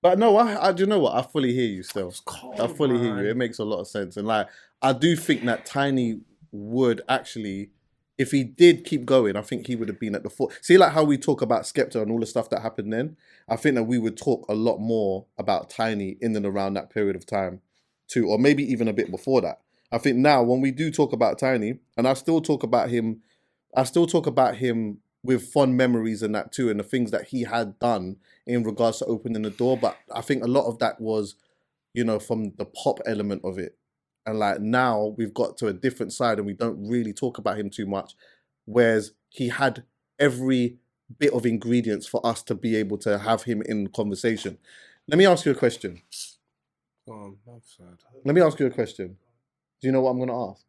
But no, I do you know what? I fully hear you still. Cold, I fully hear you. It makes a lot of sense. And like, I do think that Tinie would actually... If he did keep going, I think he would have been at the fore. See, like how we talk about Skepta and all the stuff that happened then? I think that we would talk a lot more about Tinie in and around that period of time too, or maybe even a bit before that. I think now when we do talk about Tinie, and I still talk about him with fond memories and that too, and the things that he had done in regards to opening the door. But I think a lot of that was, from the pop element of it. And like now we've got to a different side and we don't really talk about him too much. Whereas he had every bit of ingredients for us to be able to have him in conversation. Let me ask you a question.
I'm sad.
Let me ask you a question. Do you know what I'm going to ask?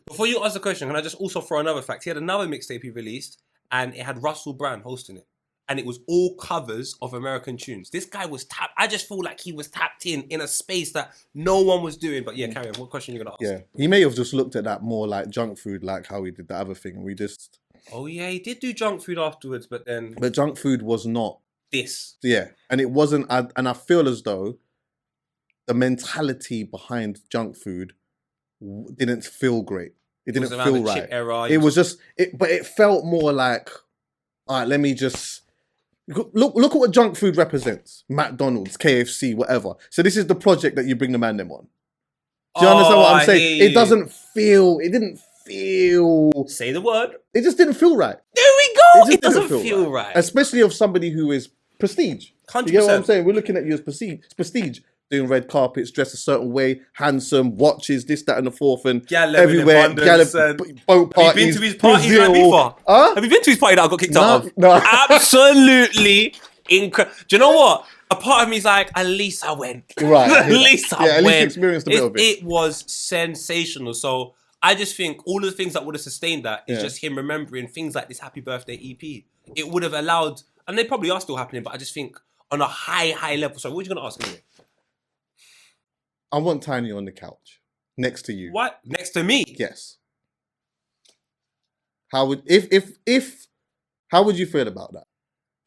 Before you ask the question, can I just also throw another fact? He had another mixtape he released, and it had Russell Brand hosting it. And it was all covers of American tunes. This guy was tapped. I just feel like he was tapped in a space that no one was doing. But yeah, carry on. What question are you going to ask?
Yeah, he may have just looked at that more like junk food, like how he did the other thing. And we just...
Oh yeah, he did do junk food afterwards, but then...
But junk food was not...
This.
Yeah, and it wasn't... And I feel as though the mentality behind junk food didn't feel great. It didn't feel right.
Chip era.
It was just... But it felt more like, all right, let me just... Look at what junk food represents. McDonald's, KFC, whatever. So this is the project that you bring the man them on. Do you understand what I'm saying? It didn't feel...
Say the word.
It just didn't feel right.
There we go. It doesn't
didn't
feel right.
Especially of somebody who is prestige.
100%.
You get what I'm saying? We're looking at you as prestige. Doing red carpets, dressed a certain way, handsome, watches, this, that, and the fourth, and everywhere. Boat parties.
Have you been to his party
Brazil.
before?
Huh?
Have you been to his party that I got kicked out of?
No.
Absolutely incredible. Do you know what? A part of me is like, at least I went.
Right.
At least I went.
At least you experienced a bit of it.
It was sensational. So I just think all of the things that would have sustained that is just him remembering things like this Happy Birthday EP. It would have allowed, and they probably are still happening, but I just think on a high level. So what are you going to ask me?
I want Tinie on the couch next to you.
What? Next to me?
Yes. How would how would you feel about that?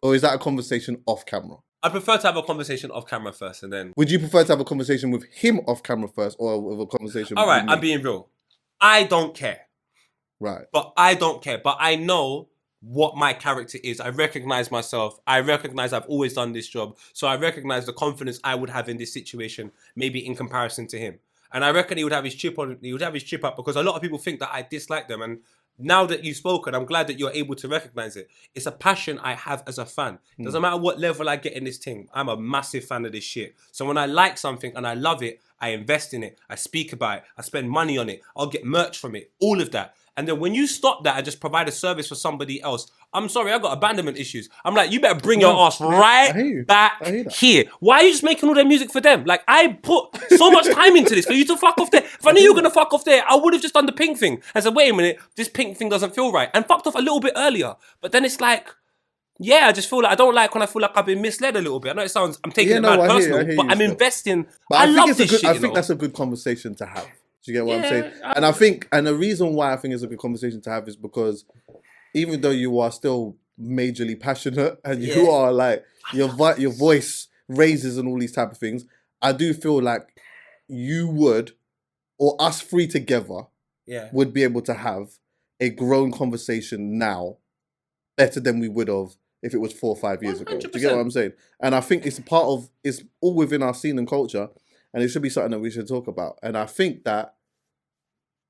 Or is that a conversation off camera?
I prefer to have a conversation off camera first, and then.
Would you prefer to have a conversation with him off camera first, or with a conversation?
All right,
with me?
I'm being real. I don't care.
Right.
But I don't care. But I know what my character is. I recognize myself. I recognize I've always done this job. So I recognize the confidence I would have in this situation, maybe in comparison to him. And I reckon he would have his chip on. He would have his chip up because a lot of people think that I dislike them. And now that you've spoken, I'm glad that you're able to recognize it. It's a passion I have as a fan. Doesn't matter what level I get in this thing. I'm a massive fan of this shit. So when I like something and I love it, I invest in it. I speak about it. I spend money on it. I'll get merch from it. All of that. And then when you stop that and just provide a service for somebody else, I'm sorry, I got abandonment issues. I'm like, you better bring your ass right back here. Why are you just making all their music for them? Like, I put so much time into this for you to fuck off there. If I knew you were going to fuck off there, I would have just done the pink thing and said, wait a minute, this pink thing doesn't feel right. And fucked off a little bit earlier. But then it's like, yeah, I just feel like I don't like when I feel like I've been misled a little bit. I know it sounds, I'm taking it mad personal, but I'm investing. I love this shit.
I think that's a good conversation to have. Do you get what I'm saying? And the reason why I think it's a good conversation to have is because even though you are still majorly passionate and you are like, your voice raises and all these type of things, I do feel like you would, or us three together, would be able to have a grown conversation now better than we would have if it was 4 or 5 years ago.
100%.
Do you get what I'm saying? And I think it's it's all within our scene and culture. And it should be something that we should talk about. And I think Tinie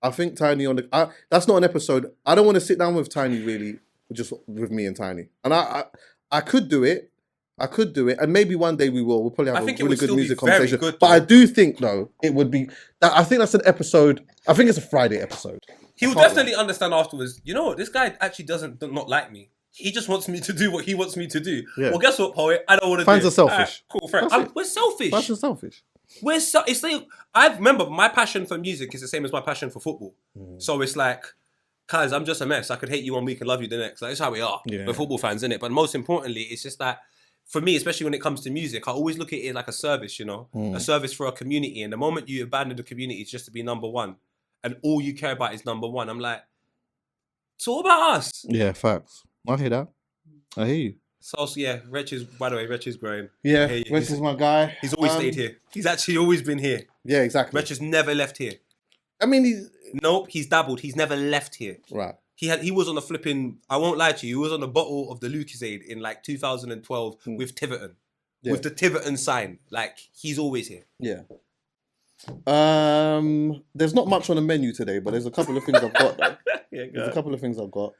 on the... that's not an episode. I don't want to sit down with Tinie really, just with me and Tinie. And I could do it. And maybe one day we will. We'll probably have a really good music conversation.
Good,
but I do think, though, it would be... I think that's an episode... I think it's a Friday episode.
He will definitely understand afterwards, you know what, this guy actually doesn't not like me. He just wants me to do what he wants me to do. Yeah. Well, guess what, poet? I don't want to do it.
Fans are selfish.
Right, cool, friend. We're selfish.
Fans are selfish.
It's like, I remember my passion for music is the same as my passion for football. So it's like, cause I'm just a mess. I could hate you one week and love you the next. Like, that's how we are. Yeah. We're football fans, innit? But most importantly, it's just that for me, especially when it comes to music, I always look at it like a service, you know? A service for a community. And the moment you abandon the community, it's just to be number one. And all you care about is number one. I'm like, it's all about us.
Yeah, facts. I hear that. I hear you.
So yeah, Rich is growing.
Yeah, Rich is my guy.
He's always stayed here. He's actually always been here.
Yeah, exactly.
Rich has never left here.
I mean,
he's dabbled. He's never left here.
Right.
He was on the flipping, I won't lie to you, he was on the bottle of the Lucozade in like 2012 with Tiverton. Yeah. With the Tiverton sign. Like, he's always here.
Yeah. There's not much on the menu today, but there's a couple of things I've got though. There's a couple of things I've got.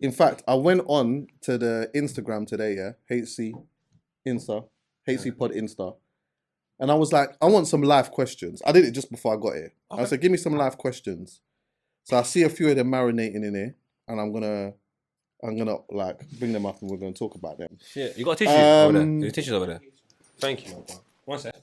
In fact, I went on to the Instagram today, Hcpod Insta, and I was like, I want some live questions. I did it just before I got here.
Okay.
I said, give me some live questions. So I see a few of them marinating in here, and I'm gonna like bring them up, and we're gonna talk about them.
Shit, you got a tissue over there. There's tissues over there. Thank you, man. One sec.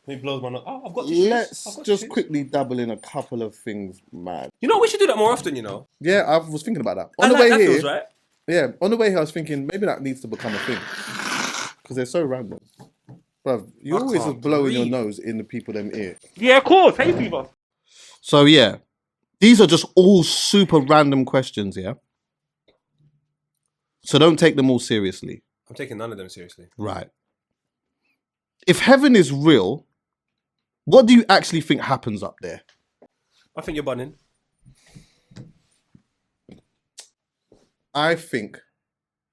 Let me blow my nose. Oh, I've got tissues.
Let's just quickly dabble in a couple of things, man.
You know, we should do that more often, you know.
Yeah, I was thinking about that.
On the way here, feels right.
Yeah, on the way here, I was thinking maybe that needs to become a thing because they're so random. Bruv, you always just blowing your nose in the people them ear.
Yeah, of course. Hey, people.
So yeah, these are just all super random questions, yeah? So don't take them all seriously.
I'm taking none of them seriously.
Right. If heaven is real, what do you actually think happens up there?
I think you're bunning.
I think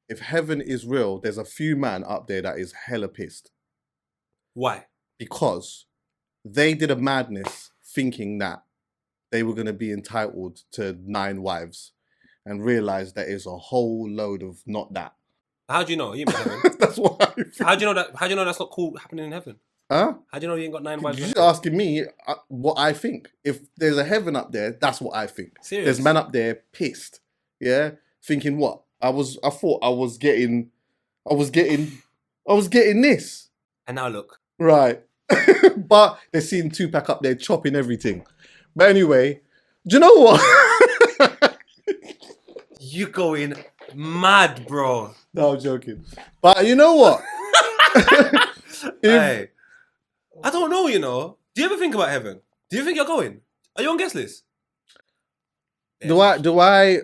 if heaven is real, there's a few man up there that is hella pissed.
Why?
Because they did a madness thinking that they were going to be entitled to 9 wives and realized that it's a whole load of not that.
How do you know? You ain't heaven.
That's what I think.
How do you know that? How do you know that's not cool happening in heaven?
Huh?
How do you know you ain't got 9 wives?
You're just asking me what I think. If there's a heaven up there, that's what I think.
Serious?
There's man up there pissed. Yeah? Thinking what? I thought I was getting this.
And now look.
Right. But they're seeing Tupac up there chopping everything. But anyway, do you know what?
You going mad, bro.
No, I'm joking. But you know what?
Hey, I don't know, you know. Do you ever think about heaven? Do you think you're going? Are you on guest list? Yeah.
Do I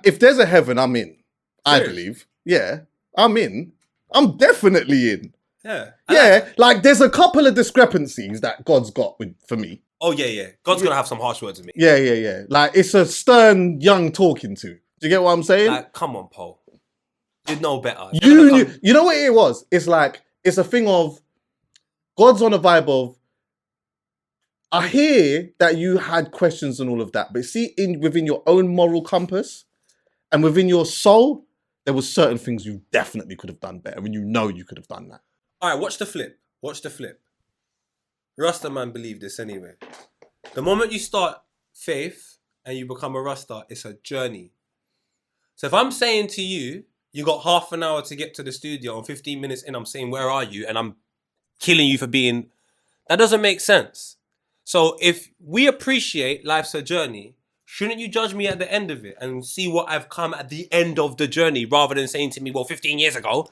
if there's a heaven, I'm in. I believe. Yeah, I'm in. I'm definitely in.
Yeah.
Yeah, like there's a couple of discrepancies that God's got for me.
Oh, yeah. God's going to have some harsh words with me.
Yeah. Like it's a stern young talking to. Do you get what I'm saying?
Like, come on, Paul. You know better.
You know what it was? It's like, it's a thing of God's on a vibe of, I hear that you had questions and all of that, but see, within your own moral compass and within your soul, there was certain things you definitely could have done better, and you know you could have done that.
All right, watch the flip. Rasta man believe this anyway. The moment you start faith and you become a Rasta, it's a journey. So if I'm saying to you, you got half an hour to get to the studio and 15 minutes in, I'm saying, where are you? And I'm killing you for being... That doesn't make sense. So if we appreciate life's a journey, shouldn't you judge me at the end of it and see what I've come at the end of the journey rather than saying to me, well, 15 years ago...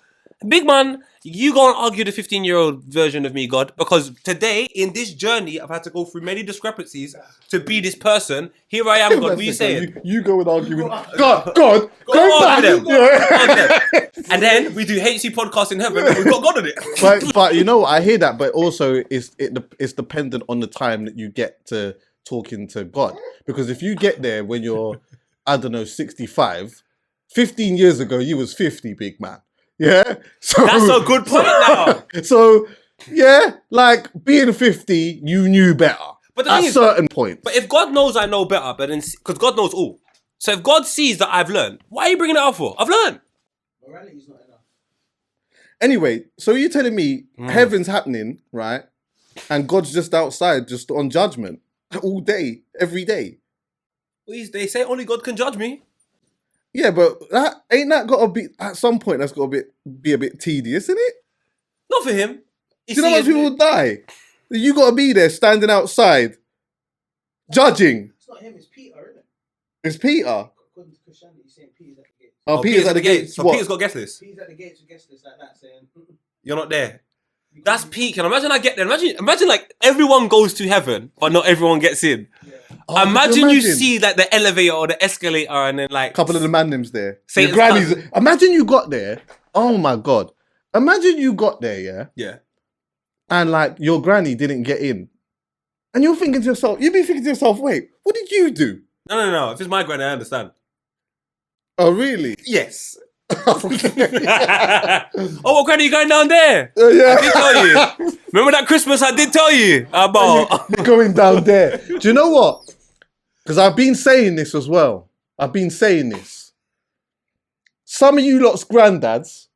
Big man, you go and argue the 15-year-old version of me, God, because today, in this journey, I've had to go through many discrepancies to be this person. Here I am, God. What are you saying?
You go and argue with God, go back.
Them. And then we do Hcpod podcast in heaven and we've got God on it.
But you know, I hear that, but also it's dependent on the time that you get to talking to God. Because if you get there when you're, I don't know, 65, 15 years ago, you was 50, big man. Yeah, so
that's a good point now.
So yeah, like being 50, you knew better. But at certain points.
But if God knows I know better, but then because God knows all, so if God sees that I've learned, why are you bringing it up for? I've learned.
Morality's not enough.
Anyway, so you're telling me heaven's happening, right? And God's just outside, just on judgment all day, every day.
Please, they say only God can judge me.
Yeah, but that got to be at some point. That's got to be a bit tedious, isn't it?
Not for him.
Do you know how much people die? You got to be there, standing outside, judging.
It's not him. It's Peter, isn't it?
It's Peter.
According to Christianity, you're saying Peter's at the gates.
Oh, Peter's at the gates.
So Peter's got guest list.
Peter's at the gates with guest list like that, saying
you're not there. That's peak. And imagine I get there. Imagine like everyone goes to heaven, but not everyone gets in. Yeah. Oh, imagine you see like the elevator or the escalator and then like...
a couple of the man-nims there. Your grannies. Imagine you got there. Oh my God. Imagine you got there, yeah?
Yeah.
And like your granny didn't get in. And you're thinking to yourself, you'd be thinking to yourself, wait, what did you do?
No. If it's my granny, I understand.
Oh, really?
Yes. Oh, what granny, you going down there?
Yeah.
I did tell you. Remember that Christmas I did tell you about?
You're going down there. Do you know what? Because I've been saying this as well. Some of you lot's granddads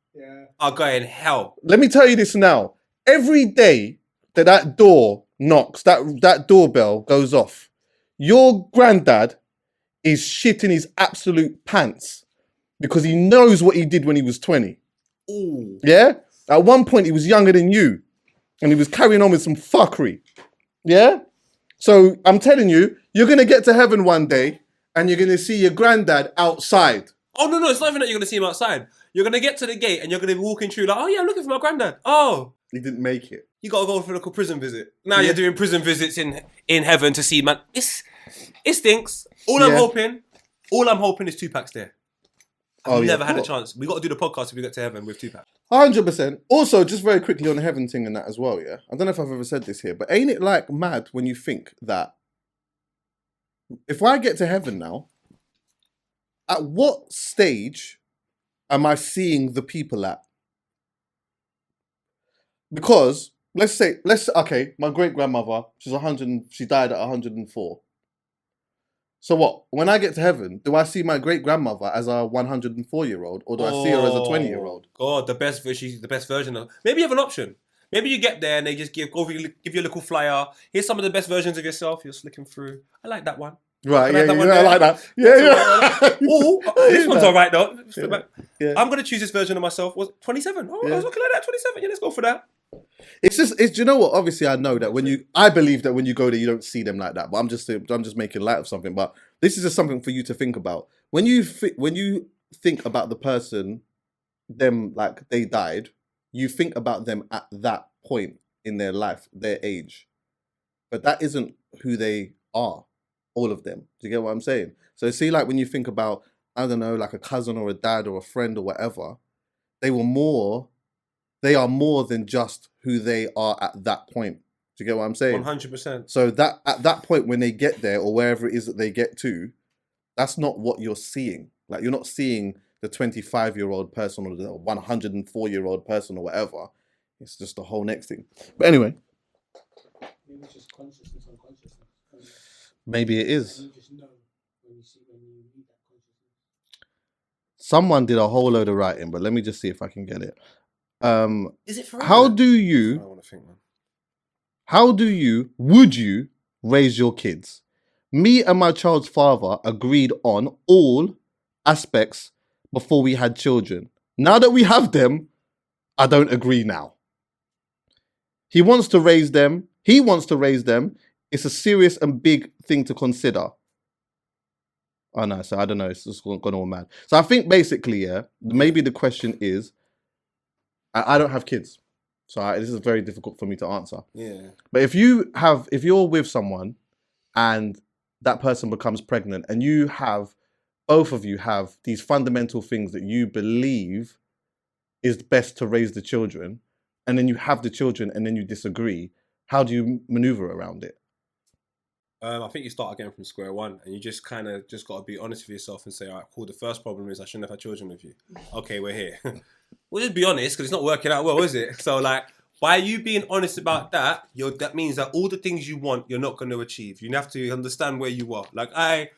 are going hell.
Let me tell you this now. every day that door knocks, that doorbell goes off, your granddad is shitting his absolute pants because he knows what he did when he was 20.
Ooh.
Yeah? At one point, he was younger than you and he was carrying on with some fuckery. Yeah? So I'm telling you, you're going to get to heaven one day and you're going to see your granddad outside.
Oh, no, it's not even that you're going to see him outside. You're going to get to the gate and you're going to be walking through like, oh yeah, I'm looking for my granddad. Oh.
He didn't make it.
You got to go for a little prison visit. Now you're doing prison visits in heaven to see, man. It stinks. All I'm hoping is Tupac's there. I've never had a chance. We got to do the podcast if we get to heaven with Tupac.
100%. Also, just very quickly on the heaven thing and that as well, yeah? I don't know if I've ever said this here, but ain't it like mad when you think that if I get to heaven now, at what stage am I seeing the people at? Because okay, my great grandmother, she died at 104. So what? When I get to heaven, do I see my great grandmother as a 104-year-old, or do I see her as a 20-year-old?
God, she's the best version of. Maybe you have an option. Maybe you get there and they just give you a little flyer. Here's some of the best versions of yourself. You're slicking through. I like that one.
Right, I like that. Yeah.
Oh, this one's all right though.
Yeah.
I'm gonna choose this version of myself. Was 27? Oh, I was looking like that. 27. Yeah, let's go for that.
It's you know what? Obviously, I know that I believe that when you go there, you don't see them like that. But I'm just making light of something. But this is just something for you to think about. When you think about the person, them like they died, you think about them at that point in their life, their age. But that isn't who they are. All of them. Do you get what I'm saying? So see, like when you think about, I don't know, like a cousin or a dad or a friend or whatever, they are more than just who they are at that point. Do you get what I'm saying?
100%.
So that at that point when they get there or wherever it is that they get to, that's not what you're seeing. Like you're not seeing the 25-year-old person or the 104-year-old person or whatever. It's just the whole next thing. But anyway.
Maybe it's just consciousness on consciousness.
Maybe it is.
You just know when you read that consciousness.
Someone did a whole load of writing, but let me just see if I can get it.
Is it forever?
How do you?
I don't want to think, man.
Would you raise your kids? Me and my child's father agreed on all aspects before we had children. Now that we have them, I don't agree now. He wants to raise them. It's a serious and big thing to consider. Oh no, so I don't know. It's just gone all mad. So I think basically, maybe the question is, I don't have kids. So this is very difficult for me to answer.
Yeah.
But if you're with someone and that person becomes pregnant and both of you have these fundamental things that you believe is best to raise the children, and then you have the children and then you disagree, how do you maneuver around it?
I think you start again from square one, and you just got to be honest with yourself and say, all right, cool. The first problem is I shouldn't have had children with you. Okay, we're here. We'll just be honest because it's not working out well, is it? So like, by you being honest about that, that means that all the things you want, you're not going to achieve. You have to understand where you are. Like I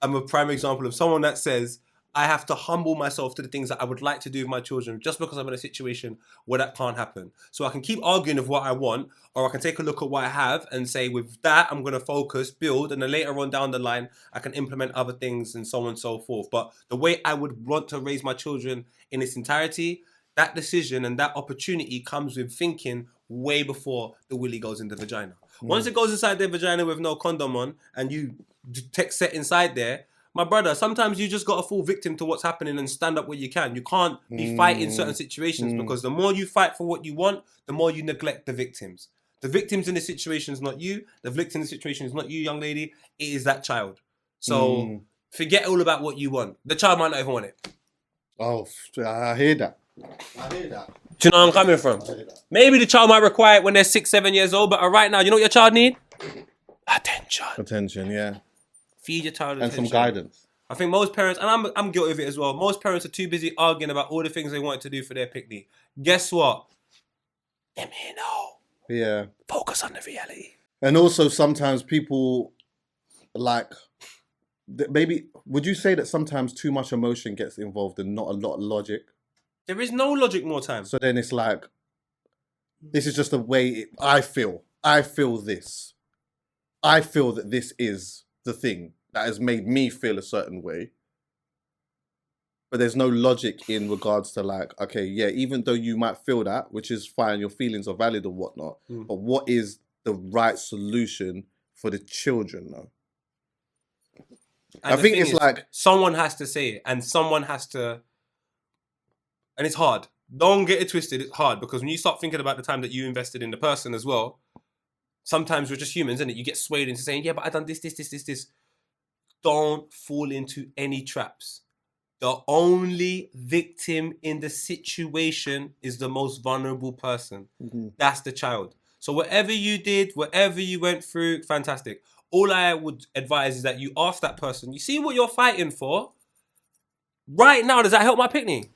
am a prime example of someone that says, I have to humble myself to the things that I would like to do with my children just because I'm in a situation where that can't happen. So I can keep arguing of what I want, or I can take a look at what I have and say, with that, I'm going to focus, build, and then later on down the line, I can implement other things and so on and so forth. But the way I would want to raise my children in its entirety, that decision and that opportunity comes with thinking way before the willy goes in the vagina. Once it goes inside the vagina with no condom on and you set inside there, my brother, sometimes you just got to fall victim to what's happening and stand up where you can. You can't be fighting certain situations because the more you fight for what you want, the more you neglect the victims. The victims in the situation is not you. The victim in the situation is not you, young lady. It is that child. So forget all about what you want. The child might not even want it.
Oh, I hear that.
Do you know where I'm coming from? Maybe the child might require it when they're 6, 7 years old, but right now, you know what your child need? Attention.
Attention, yeah.
Feed your child
and
attention.
Some guidance.
I think most parents, and I'm guilty of it as well, most parents are too busy arguing about all the things they want to do for their picnic. Guess what? Them here now.
Yeah.
Focus on the reality.
And also sometimes people like, maybe, would you say that sometimes too much emotion gets involved and not a lot of logic?
There is no logic more time.
So then it's like, This is just the way I feel. I feel this. I feel that this is the thing that has made me feel a certain way. But there's no logic in regards to like, okay, yeah, even though you might feel that, which is fine, your feelings are valid or whatnot, but what is the right solution for the children though?
And
I think it's like...
someone has to say it, and someone has to... And it's hard. Don't get it twisted, it's hard, because when you start thinking about the time that you invested in the person as well, sometimes we're just humans, isn't it? You get swayed into saying, yeah, but I done this. Don't fall into any traps. The only victim in the situation is the most vulnerable person. That's the child. So whatever you did, whatever you went through, fantastic. All I would advise is that you ask that person, you see what you're fighting for? Right now, does that help my picnic?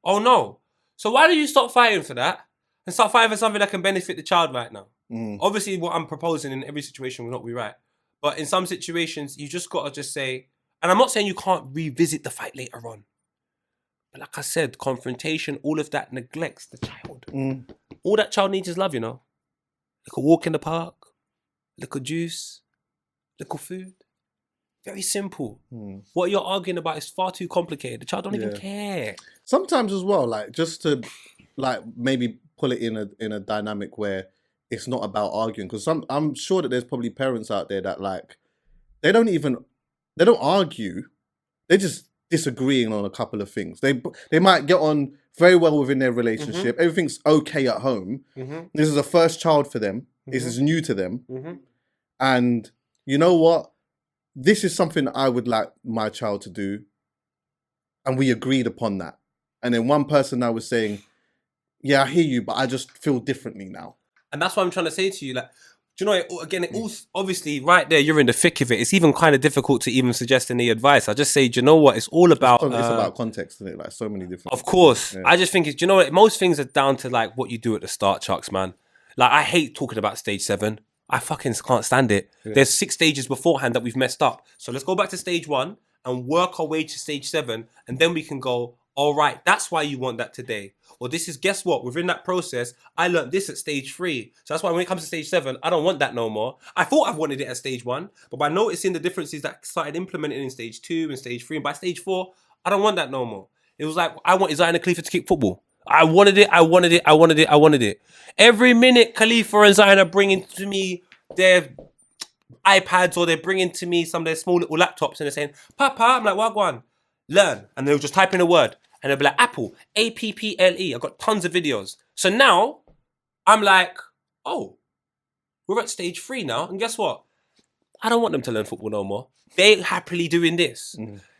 Oh no. So why don't you stop fighting for that and start fighting for something that can benefit the child right now? Obviously, what I'm proposing in every situation will not be right. But in some situations, you just got to just say, and I'm not saying you can't revisit the fight later on. But like I said, confrontation, all of that neglects the child. All that child needs is love, you know. Little walk in the park, little juice, little food. Very simple. What you're arguing about is far too complicated. The child don't even care.
Sometimes as well, like just to like maybe pull it in a dynamic where it's not about arguing, because I'm sure that there's probably parents out there that like they don't argue, they're just disagreeing on a couple of things. They might get on very well within their relationship. Everything's okay at home. This is a first child for them. This is new to them. And you know what? This is something I would like my child to do. And we agreed upon that. And then one person now was saying, yeah, I hear you, but I just feel differently now.
And that's what I'm trying to say to you. Like, do you know, it all, obviously right there, you're in the thick of it. It's even kind of difficult to even suggest any advice. I just say, do you know what? It's all about...
It's about context, isn't it? Like so many different...
Of course. Yeah. I just think, do you know what? Most things are down to like what you do at the start, Chucks, man. Like, I hate talking about stage 7. I fucking can't stand it. Yeah. There's 6 stages beforehand that we've messed up. So let's go back to stage 1 and work our way to stage 7. And then we can go, all right, that's why you want that today. Or this is, guess what? Within that process, I learned this at stage 3. So that's why when it comes to stage 7, I don't want that no more. I thought I wanted it at stage 1, but by noticing the differences that started implementing in stage 2 and stage 3, and by stage 4, I don't want that no more. It was like, I wanted Zion and Khalifa to kick football. I wanted it. Every minute, Khalifa and Zion are bringing to me their iPads, or they're bringing to me some of their small little laptops, and they're saying, Papa, I'm like, Wagwan, learn. And they'll just type in a word. And they'll be like, Apple, APPLE. I've got tons of videos. So now, I'm like, oh, we're at stage 3 now. And guess what? I don't want them to learn football no more. They're happily doing this.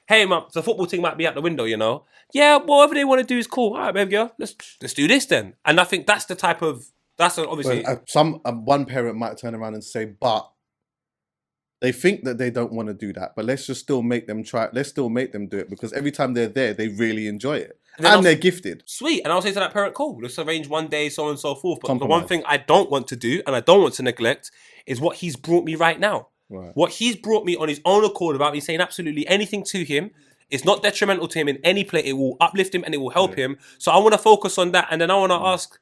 Hey, Mum, the football thing might be out the window, you know? Yeah, whatever they want to do is cool. All right, baby girl, let's do this then. And I think that's the type of, obviously...
one parent might turn around and say, but they think that they don't want to do that, but let's just still make them try. Let's still make them do it, because every time they're there, they really enjoy it. And they're gifted.
Sweet. And I'll say to that parent, cool, let's arrange one day, so on and so forth. But the one thing I don't want to do, and I don't want to neglect, is what he's brought me right now. Right. What he's brought me on his own accord without me saying absolutely anything to him. It's not detrimental to him in any play. It will uplift him and it will help him. So I want to focus on that. And then I want to ask,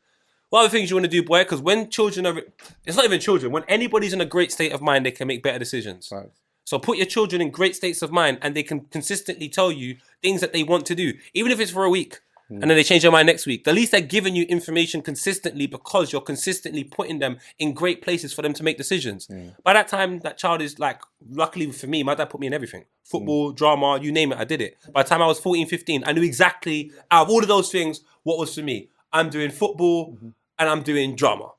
what other things you want to do, boy? Because when children are... It's not even children. When anybody's in a great state of mind, they can make better decisions. Right. So put your children in great states of mind, and they can consistently tell you things that they want to do, even if it's for a week. And then they change their mind next week. At least they're giving you information consistently, because you're consistently putting them in great places for them to make decisions. By that time, that child is like, luckily for me, my dad put me in everything. Football, drama, you name it, I did it. By the time I was 14, 15, I knew exactly, out of all of those things, what was for me. I'm doing football and I'm doing drama.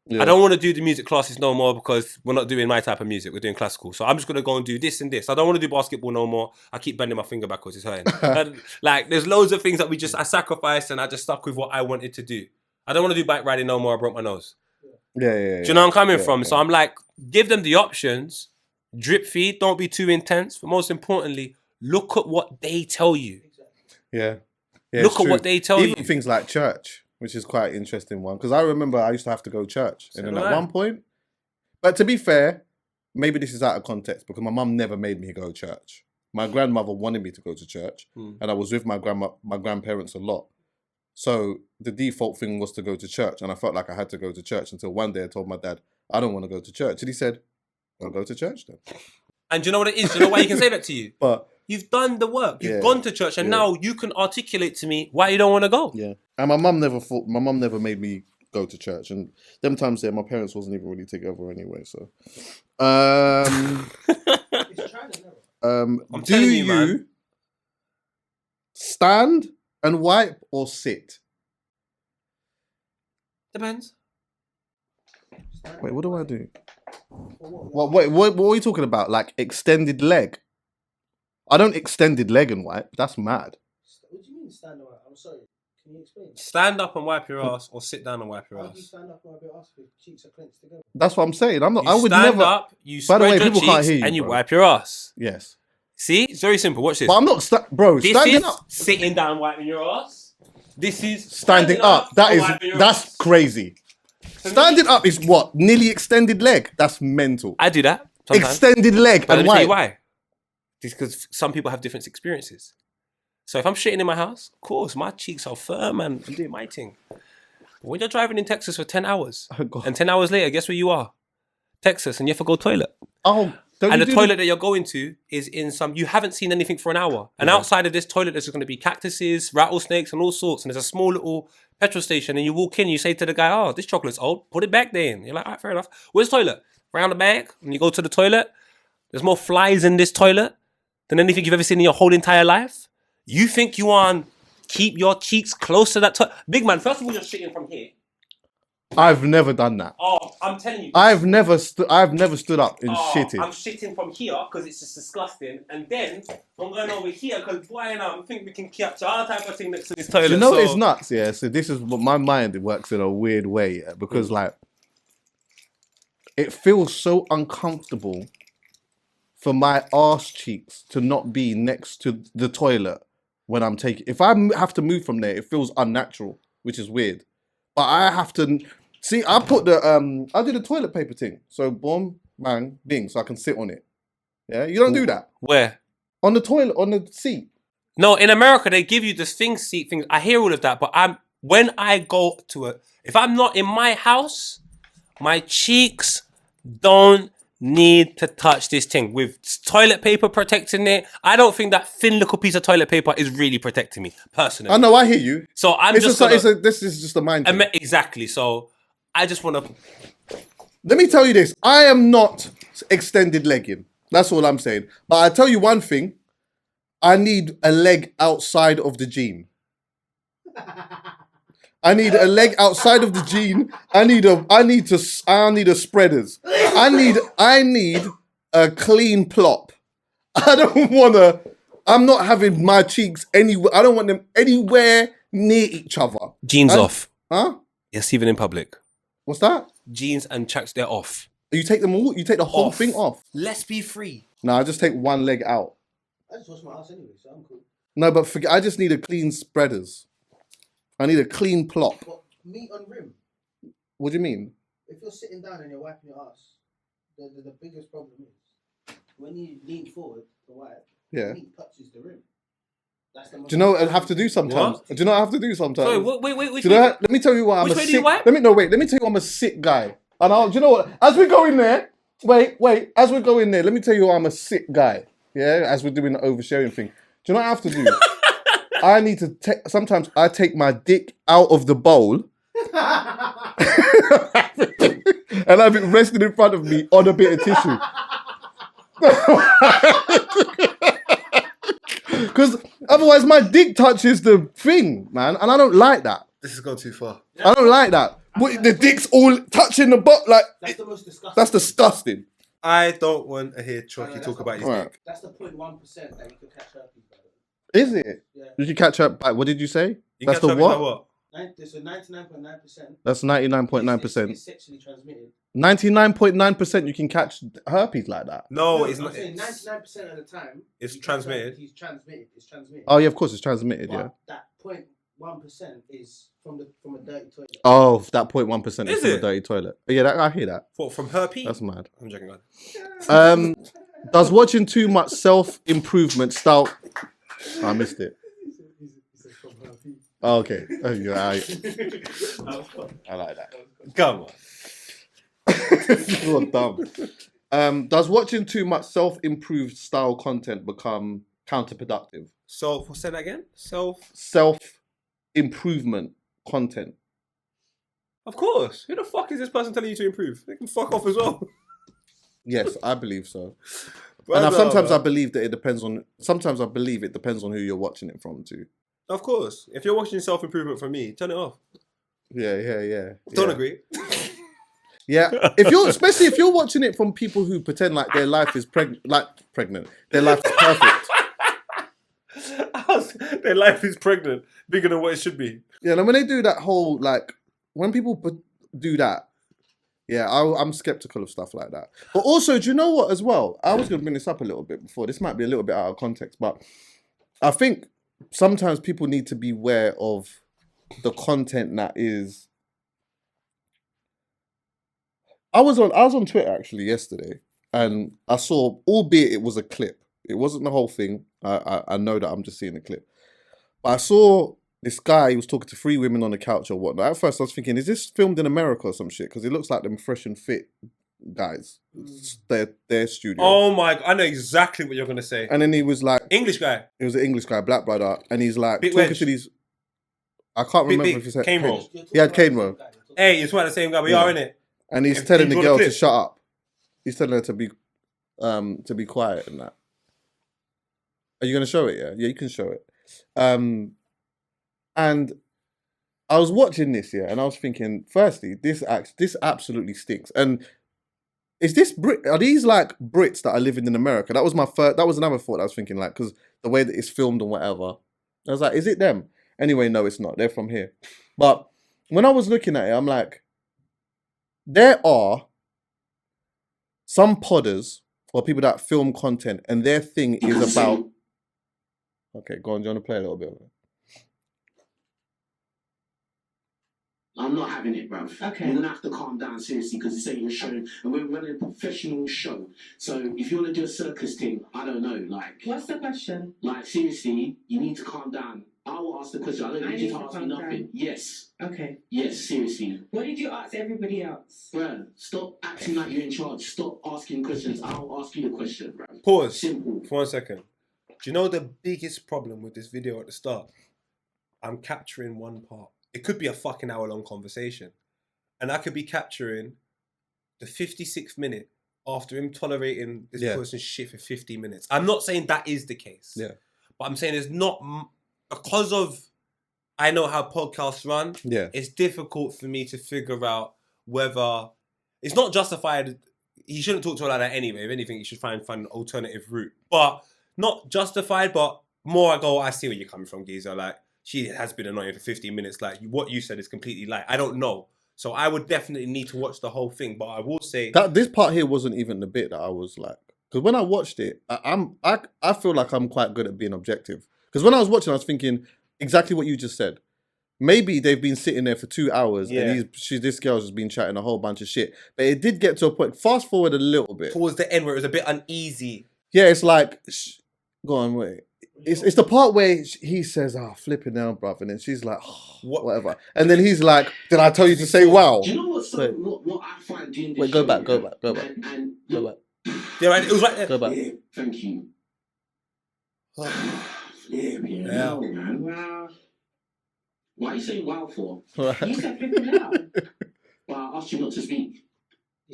Yeah. I don't want to do the music classes no more, because we're not doing my type of music. We're doing classical. So I'm just going to go and do this and this. I don't want to do basketball no more. I keep bending my finger backwards. It's hurting. Like, there's loads of things that I sacrificed, and I just stuck with what I wanted to do. I don't want to do bike riding no more. I broke my nose.
Yeah.
Do you know where I'm coming from? Yeah. So I'm like, give them the options. Drip feed. Don't be too intense. But most importantly, look at what they tell you.
Yeah.
Look at what they tell you.
Even things like church, which is quite an interesting one. Because I remember I used to have to go to church. And then at one point... But to be fair, maybe this is out of context, because my mum never made me go to church. My grandmother wanted me to go to church. And I was with my grandparents a lot. So the default thing was to go to church, and I felt like I had to go to church until one day I told my dad, I don't want to go to church. And he said, I'll go to church then.
And do you know what it is? Do you know why he can say that to you?
But
You've done the work. You've
Yeah.
gone to church, and now you can articulate to me why you don't want to go.
yeah. And my mum never made me go to church. And them times there, my parents wasn't even really together anyway. So,
It's trial and error.
I'm
do
telling you,
you
man.
stand and wipe or sit?
Depends.
Wait, what do I do? What are you talking about? Like extended leg? I don't extended leg and wipe. That's mad.
What do you mean stand up? I'm sorry. Can you explain?
Stand up and wipe your ass, or sit down and wipe your
How do you
ass.
stand up and wipe your ass if your cheeks are clenched together?
That's what I'm saying. I'm not.
You
I would
stand
never.
up, you
By the
spread
way,
your
people can't
cheeks,
hear you,
and you
bro.
wipe your ass.
Yes,
See? It's very simple. Watch this.
but I'm not, bro.
This
Standing
is
up,
sitting down, wiping your ass. This is
standing up. That
and
is
wiping your
that's
ass.
crazy. Standing up is what? Nearly extended leg. That's mental.
I do that sometimes.
Extended leg
But let
and
me tell you
wipe.
why. It's because some people have different experiences. So if I'm shitting in my house, of course, my cheeks are firm and I'm doing my thing. But when you're driving in Texas for 10 hours,
Oh, God.
and 10 hours later, guess where you are? Texas, and you have to go toilet.
Oh, don't
And
you
the
do
toilet that you're going to is in some, you haven't seen anything for an hour. And outside of this toilet, there's going to be cactuses, rattlesnakes, and all sorts. And there's a small little petrol station. And you walk in, you say to the guy, oh, this chocolate's old. Put it back there. You're like, all right, fair enough. Where's the toilet? Round the back. And you go to the toilet. There's more flies in this toilet than anything you've ever seen in your whole entire life. You think you want keep your cheeks close to that toilet? Big man, first of all, you're shitting from here.
I've never done that.
Oh, I'm telling you.
I've never stood up in
I'm
shitting.
shitting from here because it's just disgusting, and then I'm going over here because boy, and I think we can capture all type of thing next to this toilet.
Do you know
so...
it's nuts? Yeah. So this is what my mind works in a weird way, yeah, because like it feels so uncomfortable for my arse cheeks to not be next to the toilet when I'm taking. If I have to move from there, it feels unnatural, which is weird. But I have to see. I put the I do the toilet paper thing. So boom, bang, bing, so I can sit on it. Yeah, you don't do that
Where?
on the toilet on the seat.
No, in America they give you this thing, seat things. I hear all of that, but when I go to it, if I'm not in my house, my cheeks don't need to touch this thing with toilet paper protecting it. I don't think that thin little piece of toilet paper is really protecting me personally.
I know, I hear you.
So I'm
It's
just
just
gonna,
this is just a mind thing.
exactly. So I just want to.
Let me tell you this. I am not extended legging. That's all I'm saying. But I tell you one thing. I need a leg outside of the jean. I need a leg outside of the jean. I need a spreaders. I need a clean plop. I'm not having my cheeks anywhere. I don't want them anywhere near each other.
Jeans off.
Huh?
Yes, even in public.
What's that?
Jeans and chucks, they're off.
You take them all? You take the whole
Off.
thing off?
Let's be free.
No, I just take one leg out.
I just wash my ass anyway, so I'm cool.
No, but forget. I just need a clean spreaders. I need a clean plop.
But meat on rim.
What do you mean?
If you're sitting down and you're wiping your ass, the biggest problem is when you lean forward to wipe,
Yeah.
meat touches the rim. That's the most.
Do you know what I have to do sometimes?
What?
Do you know what I have to do sometimes?
Sorry, wait, which
Do you know
way-
what- let me tell you why I'm
Which
a
way do you
sick.
wipe?
Let me tell you I'm a sick guy. And do you know what? As we go in there, wait. As we go in there, let me tell you why I'm a sick guy. Yeah, as we're doing the oversharing thing. Do you know what I have to do? I need to sometimes I take my dick out of the bowl and have it resting in front of me on a bit of tissue. Because otherwise my dick touches the thing, man, and I don't like that.
This has gone too far.
I don't like that. The dick's all touching the butt, like
That's the most disgusting.
that's disgusting.
I don't want to hear Chuckie
that's
talk about his
Right.
dick.
That's the 0.1% that you could catch herpes by.
Is it?
Yeah.
Did you catch up? What did you say?
You
That's
catch
the
up with
what?
what?
So 99.9%.
That's 99.9%.
Is sexually transmitted.
99.9% you can catch herpes like that.
No,
I'm
it's not.
saying 99% of the time.
It's
you catch
transmitted.
herpes, It's transmitted.
Oh yeah, of course it's transmitted.
But
Yeah.
that 0.1% is from a dirty toilet.
Oh, that 0.1% is
Is
from a
it?
dirty toilet. Yeah, I hear that.
What, from herpes?
That's mad.
I'm joking. God.
Does watching too much self-improvement style... I missed it.
He says from herpes.
Oh, okay. Oh, yeah, I like that.
Come on.
You're dumb. Does watching too much self-improved style content become counterproductive?
Say that again.
Self-improvement content.
Of course. Who the fuck is this person telling you to improve? They can fuck off as well.
Yes, I believe so.
Brother,
And sometimes I
man.
believe that it depends on. Sometimes I believe it depends on who you're watching it from too.
Of course. If you're watching self-improvement from me, turn it off.
Yeah.
Don't agree.
Yeah, especially if you're watching it from people who pretend like their life is pregnant, their life is perfect.
Their life is pregnant, bigger than what it should be.
Yeah, and when they do that whole when people do that, yeah, I'm skeptical of stuff like that. But also, do you know what? As well, I was going to bring this up a little bit before. This might be a little bit out of context, but I think sometimes people need to be aware of the content that is. I was on Twitter actually yesterday, and I saw, albeit it was a clip, it wasn't the whole thing. I know that I'm just seeing the clip, but I saw this guy. He was talking to three women on the couch or whatnot. At first, I was thinking, is this filmed in America or some shit? Because it looks like them fresh and fit guys. It's their studio.
Oh my! I know exactly what you're gonna say.
And then he was like,
English guy.
it was an English guy, black brother, and he's like
Big
talking
wedge.
to these. I can't remember if he said
cane roll.
He had cane roll.
Hey, it's one of the same guy. We
Yeah.
are in it.
And he's
If
telling
you
the
draw
girl
the
to
clip.
shut up. He's telling her to be quiet and that. Are you gonna show it? Yeah, you can show it. And I was watching this, yeah, and I was thinking, firstly, this absolutely stinks. And is this are these like Brits that are living in America? That was that was another thought I was thinking, like, because the way that it's filmed and whatever. I was like, is it them? Anyway, no, it's not. They're from here. But when I was looking at it, I'm like, there are some podders or people that film content and their thing is about... Okay, go on, do you want to play a little bit of it?
I'm not having it, bruv.
Okay.
You're going to have to calm down, seriously, because this ain't your show. And we're running a professional show. So if you want to do a circus thing, I don't know, like...
What's the question?
Like, seriously, you need to calm down. I will ask the question. I don't need you to
need to
ask me
calm
nothing.
down.
Yes.
Okay.
Yes, seriously.
What did you ask everybody else?
Bruh, stop acting like you're in charge. Stop asking questions. I'll ask you a question, bruv.
Pause.
Simple.
For 1 second. Do you know the biggest problem with this video at the start? I'm capturing one part. It could be a fucking hour-long conversation. And I could be capturing the 56th minute after him tolerating this person's shit for 50 minutes. I'm not saying that is the case.
Yeah.
But I'm saying it's not... Because of... I know how podcasts run.
Yeah.
It's difficult for me to figure out whether... It's not justified... He shouldn't talk to her like that anyway. If anything, he should find an alternative route. But not justified, but more I go, I see where you're coming from, geezer. Like, she has been annoying for 15 minutes. Like, what you said is completely like, I don't know. So I would definitely need to watch the whole thing. But I will say...
That this part here wasn't even the bit that I was like... Because when I watched it, I feel like I'm quite good at being objective. Because when I was watching, I was thinking exactly what you just said. Maybe they've been sitting there for 2 hours and this girl's just been chatting a whole bunch of shit. But it did get to a point, fast forward a little bit.
Towards the end where it was a bit uneasy.
Yeah, it's like... Go on, wait. It's the part where he says, flipping now, bruv. And then she's like, whatever. And then he's like, did I tell you to say wow?
Do you know what I find doing this
Wait, go
show,
back.
And
Go back.
Yeah, right. It was right there.
Go back.
Yeah, thank you. Yeah, man.
Wow.
Why are you saying wow for?
You said flipping out.
Well, I asked you not to speak.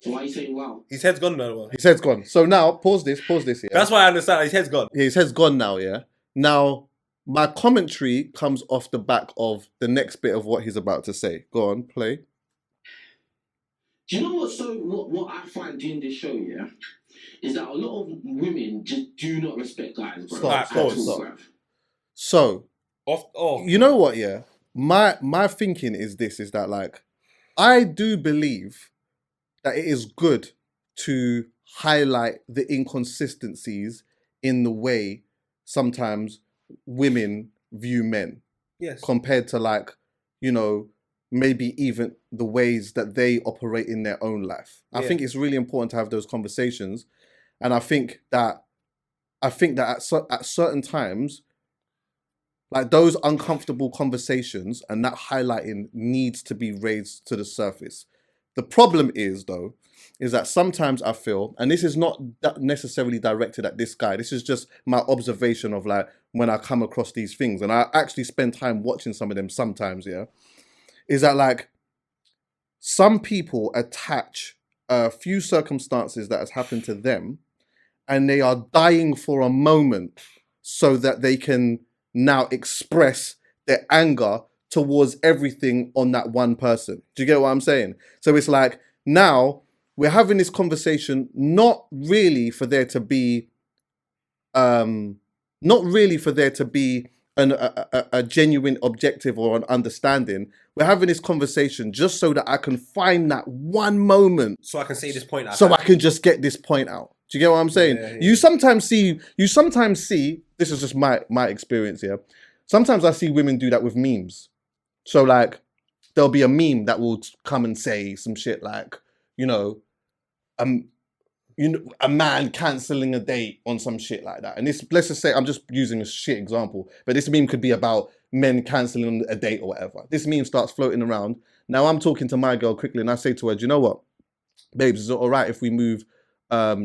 So why are you saying wow?
His head's gone now.
His head's gone. So now, pause this, yeah.
That's why I understand. His head's gone.
Yeah, his head's gone now, yeah. Now, my commentary comes off the back of the next bit of what he's about to say. Go on, play.
Do you know what I find doing this show, yeah? Is that a lot of women just do not respect guys, bro.
Stop. So, you know what, yeah? My thinking is this, is that like, I do believe that it is good to highlight the inconsistencies in the way sometimes women view men.
Yes.
Compared to like, you know, maybe even the ways that they operate in their own life. I think it's really important to have those conversations. And I think that at certain times, Like those uncomfortable conversations and that highlighting needs to be raised to the surface. The problem is though, is that sometimes I feel, and this is not necessarily directed at this guy, this is just my observation of like when I come across these things, and I actually spend time watching some of them sometimes, yeah, is that like some people attach a few circumstances that has happened to them and they are dying for a moment so that they can now express their anger towards everything on that one person. Do you get what I'm saying? So it's like now we're having this conversation not really for there to be a genuine objective or an understanding. We're having this conversation just so that I can find that one moment
So I can say this point out.
so I can just get this point out. Do you get what I'm saying?
Yeah.
You sometimes see, this is just my experience here. Sometimes I see women do that with memes. So like, there'll be a meme that will come and say some shit like, a man cancelling a date on some shit like that. And this, let's just say, I'm just using a shit example, but this meme could be about men cancelling a date or whatever. This meme starts floating around. Now I'm talking to my girl quickly and I say to her, do you know what? Babes, is it all right if we move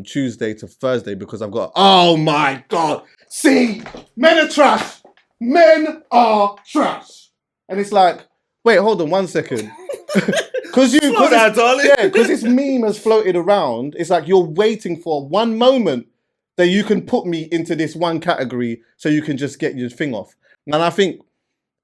Tuesday to Thursday because I've got, oh my God. See, men are trash. Men are trash. And it's like, wait, hold on 1 second. Because this meme has floated around. It's like you're waiting for one moment that you can put me into this one category so you can just get your thing off. And I think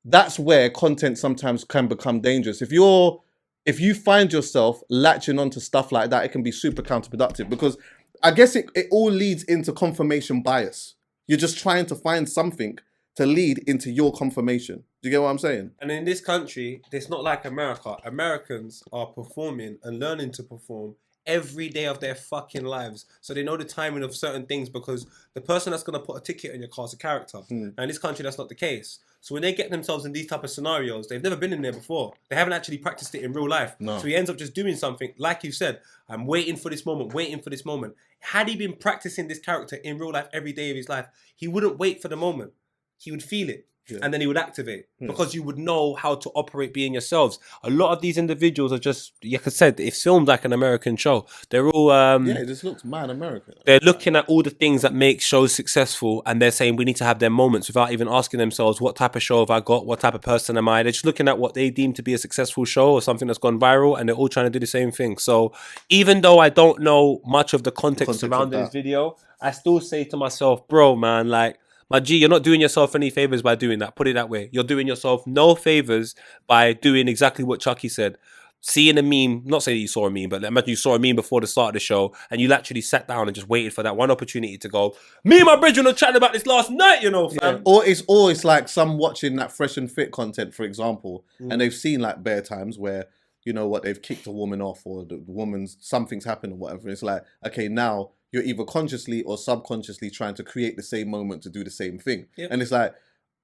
that's where content sometimes can become dangerous. If you find yourself latching onto stuff like that, it can be super counterproductive because I guess it all leads into confirmation bias. You're just trying to find something to lead into your confirmation. Do you get what I'm saying?
And in this country, it's not like America. Americans are performing and learning to perform every day of their fucking lives. So they know the timing of certain things because the person that's going to put a ticket on your car is a character. And in this country, that's not the case. So when they get themselves in these type of scenarios, they've never been in there before. They haven't actually practiced it in real life.
No.
So he ends up just doing something, like you said, I'm waiting for this moment, waiting for this moment. Had he been practicing this character in real life every day of his life, he wouldn't wait for the moment. He would feel it. And then he would activate because you would know how to operate being yourselves. A lot of these individuals are just, like I said, it's filmed like an American show. They're all
it just looks mad American.
They're looking at all the things that make shows successful and they're saying we need to have their moments without even asking themselves what type of show have I got, what type of person am I. They're just looking at what they deem to be a successful show or something that's gone viral and they're all trying to do the same thing. So even though I don't know much of the context surrounding this video, I still say to myself, bro, man, like, my G, you're not doing yourself any favors by doing that. Put it that way. You're doing yourself no favors by doing exactly what Chuckie said. Seeing a meme, not saying that you saw a meme, but imagine you saw a meme before the start of the show and you actually sat down and just waited for that one opportunity to go, me and my brethren were chatting about this last night, fam.
Yeah. Or it's like some watching that Fresh and Fit content, for example, and they've seen like bare times where, they've kicked a woman off or the woman's, something's happened or whatever. It's like, okay, now you're either consciously or subconsciously trying to create the same moment to do the same thing. Yep. And it's like,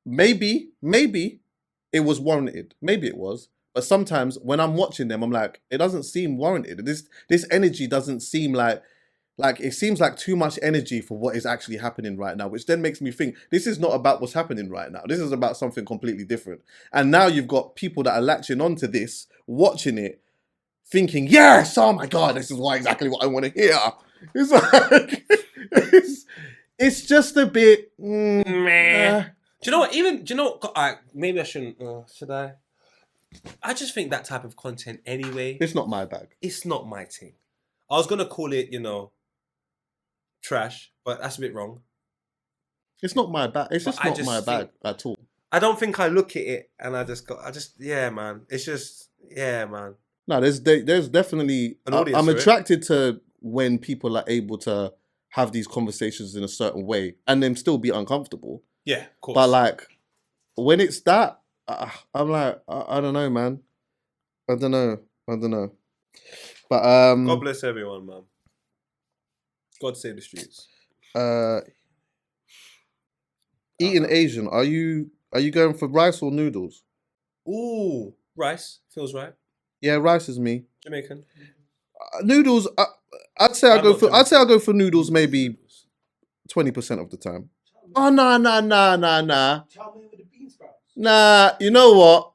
maybe it was warranted. Maybe it was. But sometimes when I'm watching them, I'm like, it doesn't seem warranted. This energy doesn't seem like it seems like too much energy for what is actually happening right now, which then makes me think this is not about what's happening right now. This is about something completely different. And now you've got people that are latching onto this, watching it, thinking, yes, oh my God, this is exactly what I want to hear. It's like, it's just a bit,
meh. Do you know what? Maybe I shouldn't, should I? I just think that type of content anyway.
It's not my bag.
It's not my thing. I was going to call it, trash, but that's a bit wrong.
It's not my bag. It's just not my bag at all.
I don't think I look at it and yeah, man. It's just, yeah, man.
No, there's definitely,
an audience.
I'm attracted to when people are able to have these conversations in a certain way and then still be uncomfortable.
Yeah, of course.
But like, when it's that, I'm like, I don't know, man. I don't know. But
God bless everyone, man. God save the streets.
Eating Asian, are you going for rice or noodles?
Ooh, rice feels right.
Yeah, rice is me.
Jamaican.
Noodles, I'd say I'll go for noodles maybe 20% of the time. Oh, nah.
Chow mein with the beans,
Nah, you know what?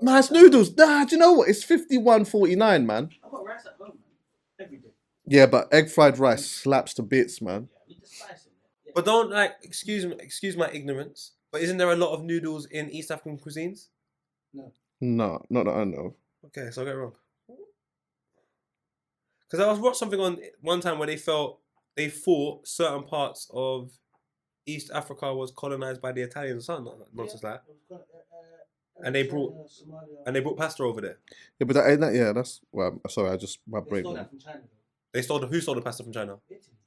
Nah, it's noodles. Nah, do you know what? It's 51.49, man.
I've got rice at home, man. Every day.
Yeah, but egg fried rice slaps to bits, man.
Yeah, with the spice in it. Yeah.
But don't excuse my ignorance. But isn't there a lot of noodles in East African cuisines?
No, not that I know.
Okay, so I got it wrong. Because I watched something on one time where they thought certain parts of East Africa was colonized by the Italians or something nonsense like that. And they brought pasta over there.
Yeah, but that ain't that. Yeah, that's. Well, sorry, my
They
brain.
stole that from China, though.
Who stole the pasta from China?
Italy.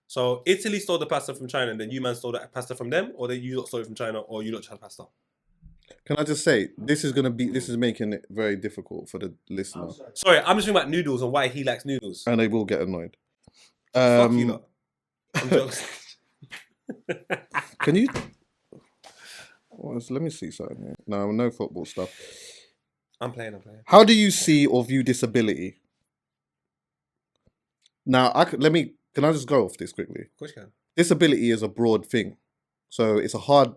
So Italy stole the pasta from China, and then you man stole the pasta from them, or you lot stole it from China, or you lot just had pasta.
Can I just say this is making it very difficult for the listener,
I'm sorry.
Sorry, I'm just talking about noodles and why he likes noodles.
and they will get annoyed.
Fuck you lot. I'm joking.
Can you? Let me see something here. No football stuff.
I'm playing.
How do you see or view disability? Now, can I just go off this quickly?
Of course you can.
Disability is a broad thing, so it's hard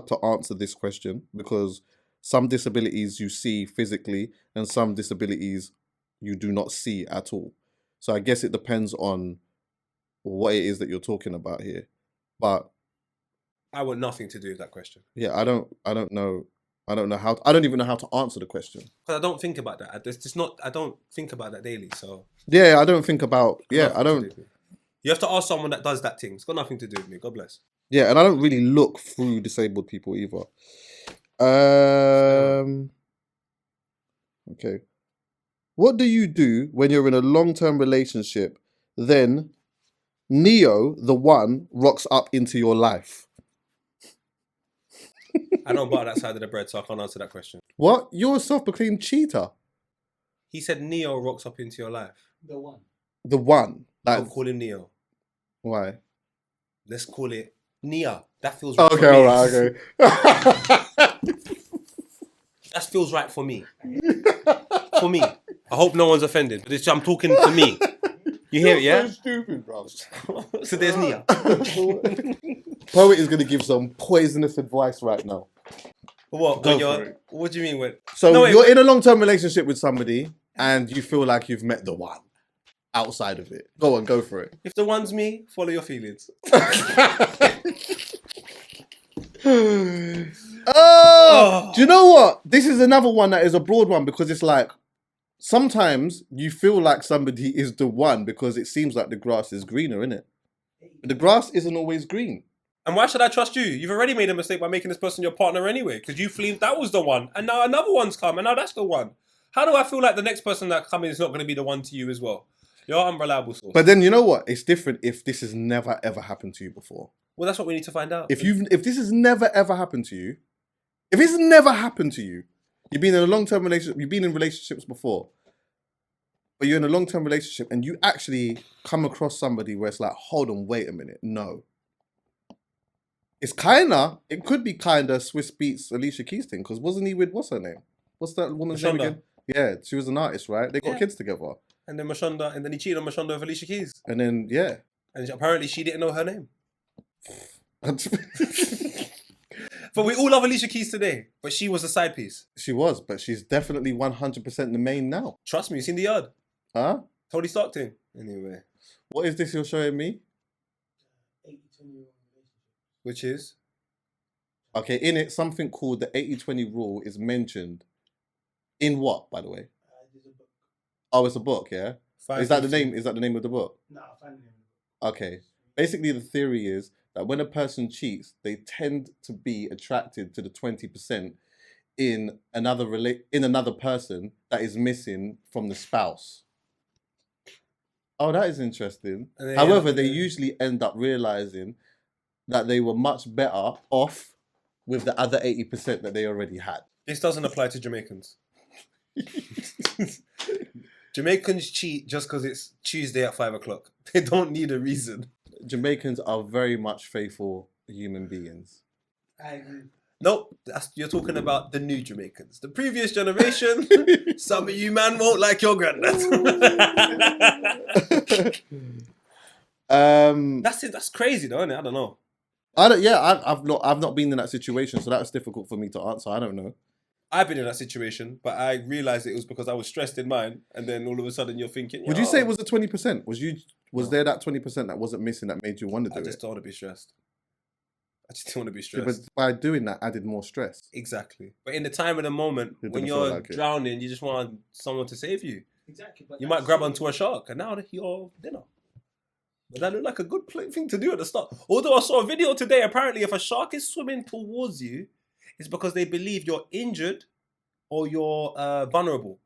to answer this question because some disabilities you see physically and some disabilities you do not see at all. So I guess it depends on what it is that you're talking about here. But
I want nothing to do with that question.
yeah, I don't know I don't even know how to answer the question.
Because I don't think about that. I don't think about that daily. So
Yeah, I don't think about. Yeah, I
nothing to
don't.
do with me. You have to ask someone that does that thing. It's got nothing to do with me. God bless.
Yeah, and I don't really look through disabled people either. Okay. What do you do when you're in a long-term relationship? Then Neo, the one, rocks up into your life.
I don't butter that side of the bread, so I can't answer that question.
What? You're a self-proclaimed cheater.
He said Neo rocks up into your life.
The one.
The one.
Don't call him Neo.
Why?
Let's call it Nia. That feels right.
Okay,
for me.
all right, okay.
That feels right for me. For me. I hope no one's offended, but I'm talking to me. You hear it, yeah?
So stupid, bro.
So there's Nia.
Poet is going to give some poisonous advice right now.
What?
Go
When
for
you're,
it.
what do you mean? When?
So
No, wait,
you're in a long-term relationship with somebody and you feel like you've met the one outside of it. Go on, go for it.
If the one's me, follow your feelings.
Oh, do you know what? This is another one that is a broad one because it's like sometimes you feel like somebody is the one because it seems like the grass is greener, isn't it? But the grass isn't always green.
And why should I trust you? You've already made a mistake by making this person your partner anyway, because you believed that was the one, and now another one's come, and now that's the one. How do I feel like the next person that comes in is not going to be the one to you as well? You're an unreliable source.
But then you know what? It's different if this has never ever happened to you before.
Well, that's what we need to find out.
If this has never ever happened to you, if it's never happened to you, you've been in a long-term relationship, you've been in relationships before, but you're in a long-term relationship and you actually come across somebody where it's like, hold on, wait a minute, no. It could be kinda Swiss Beats Alicia Keys thing, because wasn't he with, what's her name? What's that woman's name
Mashonda.
again? Yeah, she was an artist, right? They got
Yeah.
kids together.
And then Mashonda, and then he cheated on Mashonda with Alicia Keys.
And then, yeah.
And apparently she didn't know her name. But we all love Alicia Keys today. But she was a side piece.
She was, but she's definitely 100% the main now.
Trust me, you've seen The Yard.
Huh?
Tony Stark thing. Anyway.
What is this you're showing me?
80-20
Which is?
Okay, in it, something called the 80-20 rule is mentioned. In what, by the way?
There's a book.
Oh, it's a book, yeah? Is that the name of the book?
No, I found the name.
Okay. Basically, the theory is that when a person cheats, they tend to be attracted to the 20% in another person that is missing from the spouse. Oh, that is interesting. However, they usually end up realizing that they were much better off with the other 80% that they already had.
This doesn't apply to Jamaicans. Jamaicans cheat just because it's Tuesday at 5 o'clock. They don't need a reason.
Jamaicans are very much faithful human beings.
I agree.
Nope, you're talking about the new Jamaicans. The previous generation, some of you man won't like your granddad. That's it. That's crazy though, isn't it? I don't know.
I've not been in that situation, so that's difficult for me to answer. I don't know.
I've been in that situation, but I realised it was because I was stressed in mine, and then all of a sudden you're thinking,
Would you say
"Yo,
it was the 20%? Was there that 20% that wasn't missing that made you want to
I
do
just
it?
don't want to be stressed. I just don't want to be
Yeah, but
stressed."
by doing that, added more stress.
Exactly. But in the time of the moment,
It
when
didn't
you're
feel like it.
drowning, you just want someone to save you.
Exactly. But
You might grab onto a shark, and now you're dinner. But that looked like a good thing to do at the start. Although I saw a video today, apparently if a shark is swimming towards you, it's because they believe you're injured or you're vulnerable.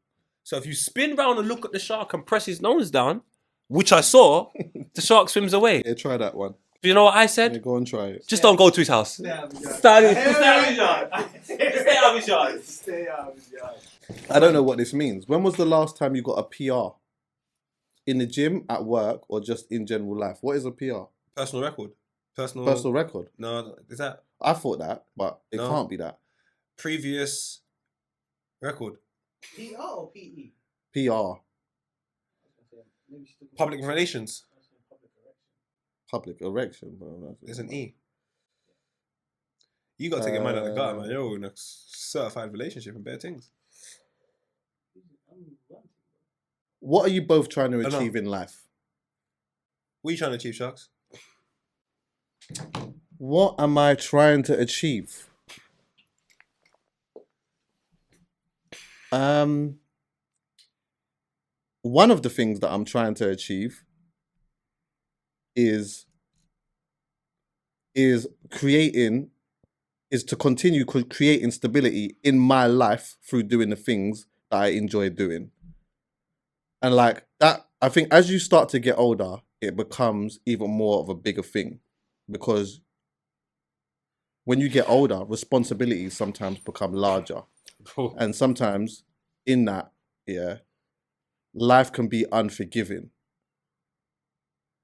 So if you spin round and look at the shark and press his nose down, which I saw, the shark swims away.
Yeah, try that one.
Do you know what I said?
Yeah, go and try it.
Just don't go to his house. Stay out of his yard. Stay out of his yard.
Stay out of his yard.
I don't know what this means. When was the last time you got a PR? In the gym, at work, or just in general life? What is a PR?
Personal record.
Personal record.
No, is that
I thought that, but it
No.
can't be that.
previous record?
PR or PE?
PR.
Maybe she took
Public relations.
Public erection. Bro.
There's an E. You got to take your mind out of the gutter, man. You're in a certified relationship and better things.
What are you both trying to
I know.
achieve in life?
What are you trying to achieve, Sharks?
What am I trying to achieve? One of the things that I'm trying to achieve is to continue creating stability in my life through doing the things that I enjoy doing. And like that, I think as you start to get older, it becomes even more of a bigger thing, because when you get older, responsibilities sometimes become larger. And sometimes in that, life can be unforgiving,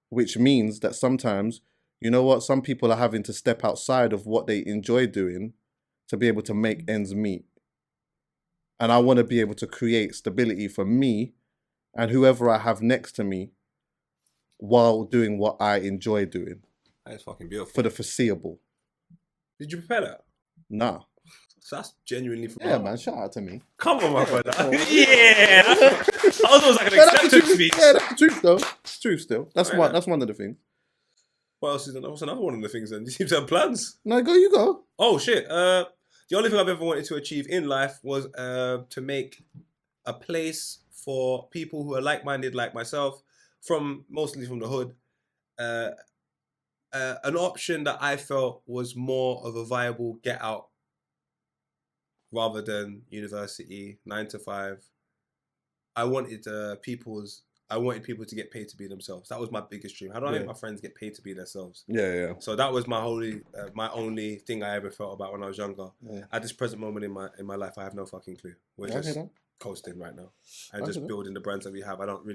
which means that sometimes, you know what, some people are having to step outside of what they enjoy doing to be able to make ends meet. And I want to be able to create stability for me and whoever I have next to me while doing what I enjoy doing
That is fucking beautiful.
for the foreseeable.
Did you prepare that?
Nah.
So that's genuinely from
Yeah, man, shout out to me.
Come on, my brother. Yeah. That was almost like an acceptance speech.
Yeah, that's the truth though. It's true still. That's
Right,
one.
yeah.
That's one of the things.
What else is what's another one of the things then? You seem to have plans.
No, you go.
Oh shit. The only thing I've ever wanted to achieve in life was to make a place for people who are like-minded like myself, mostly from the hood. An option that I felt was more of a viable get out rather than university, 9 to 5. I wanted people to get paid to be themselves. That was my biggest dream. How do I make my friends get paid to be themselves?
Yeah.
So that was my only thing I ever felt about when I was younger.
Yeah.
At this present moment in my life, I have no fucking clue. We're
I hear
just
that.
coasting right now and
I
just
hear that.
building the brands that we have. I don't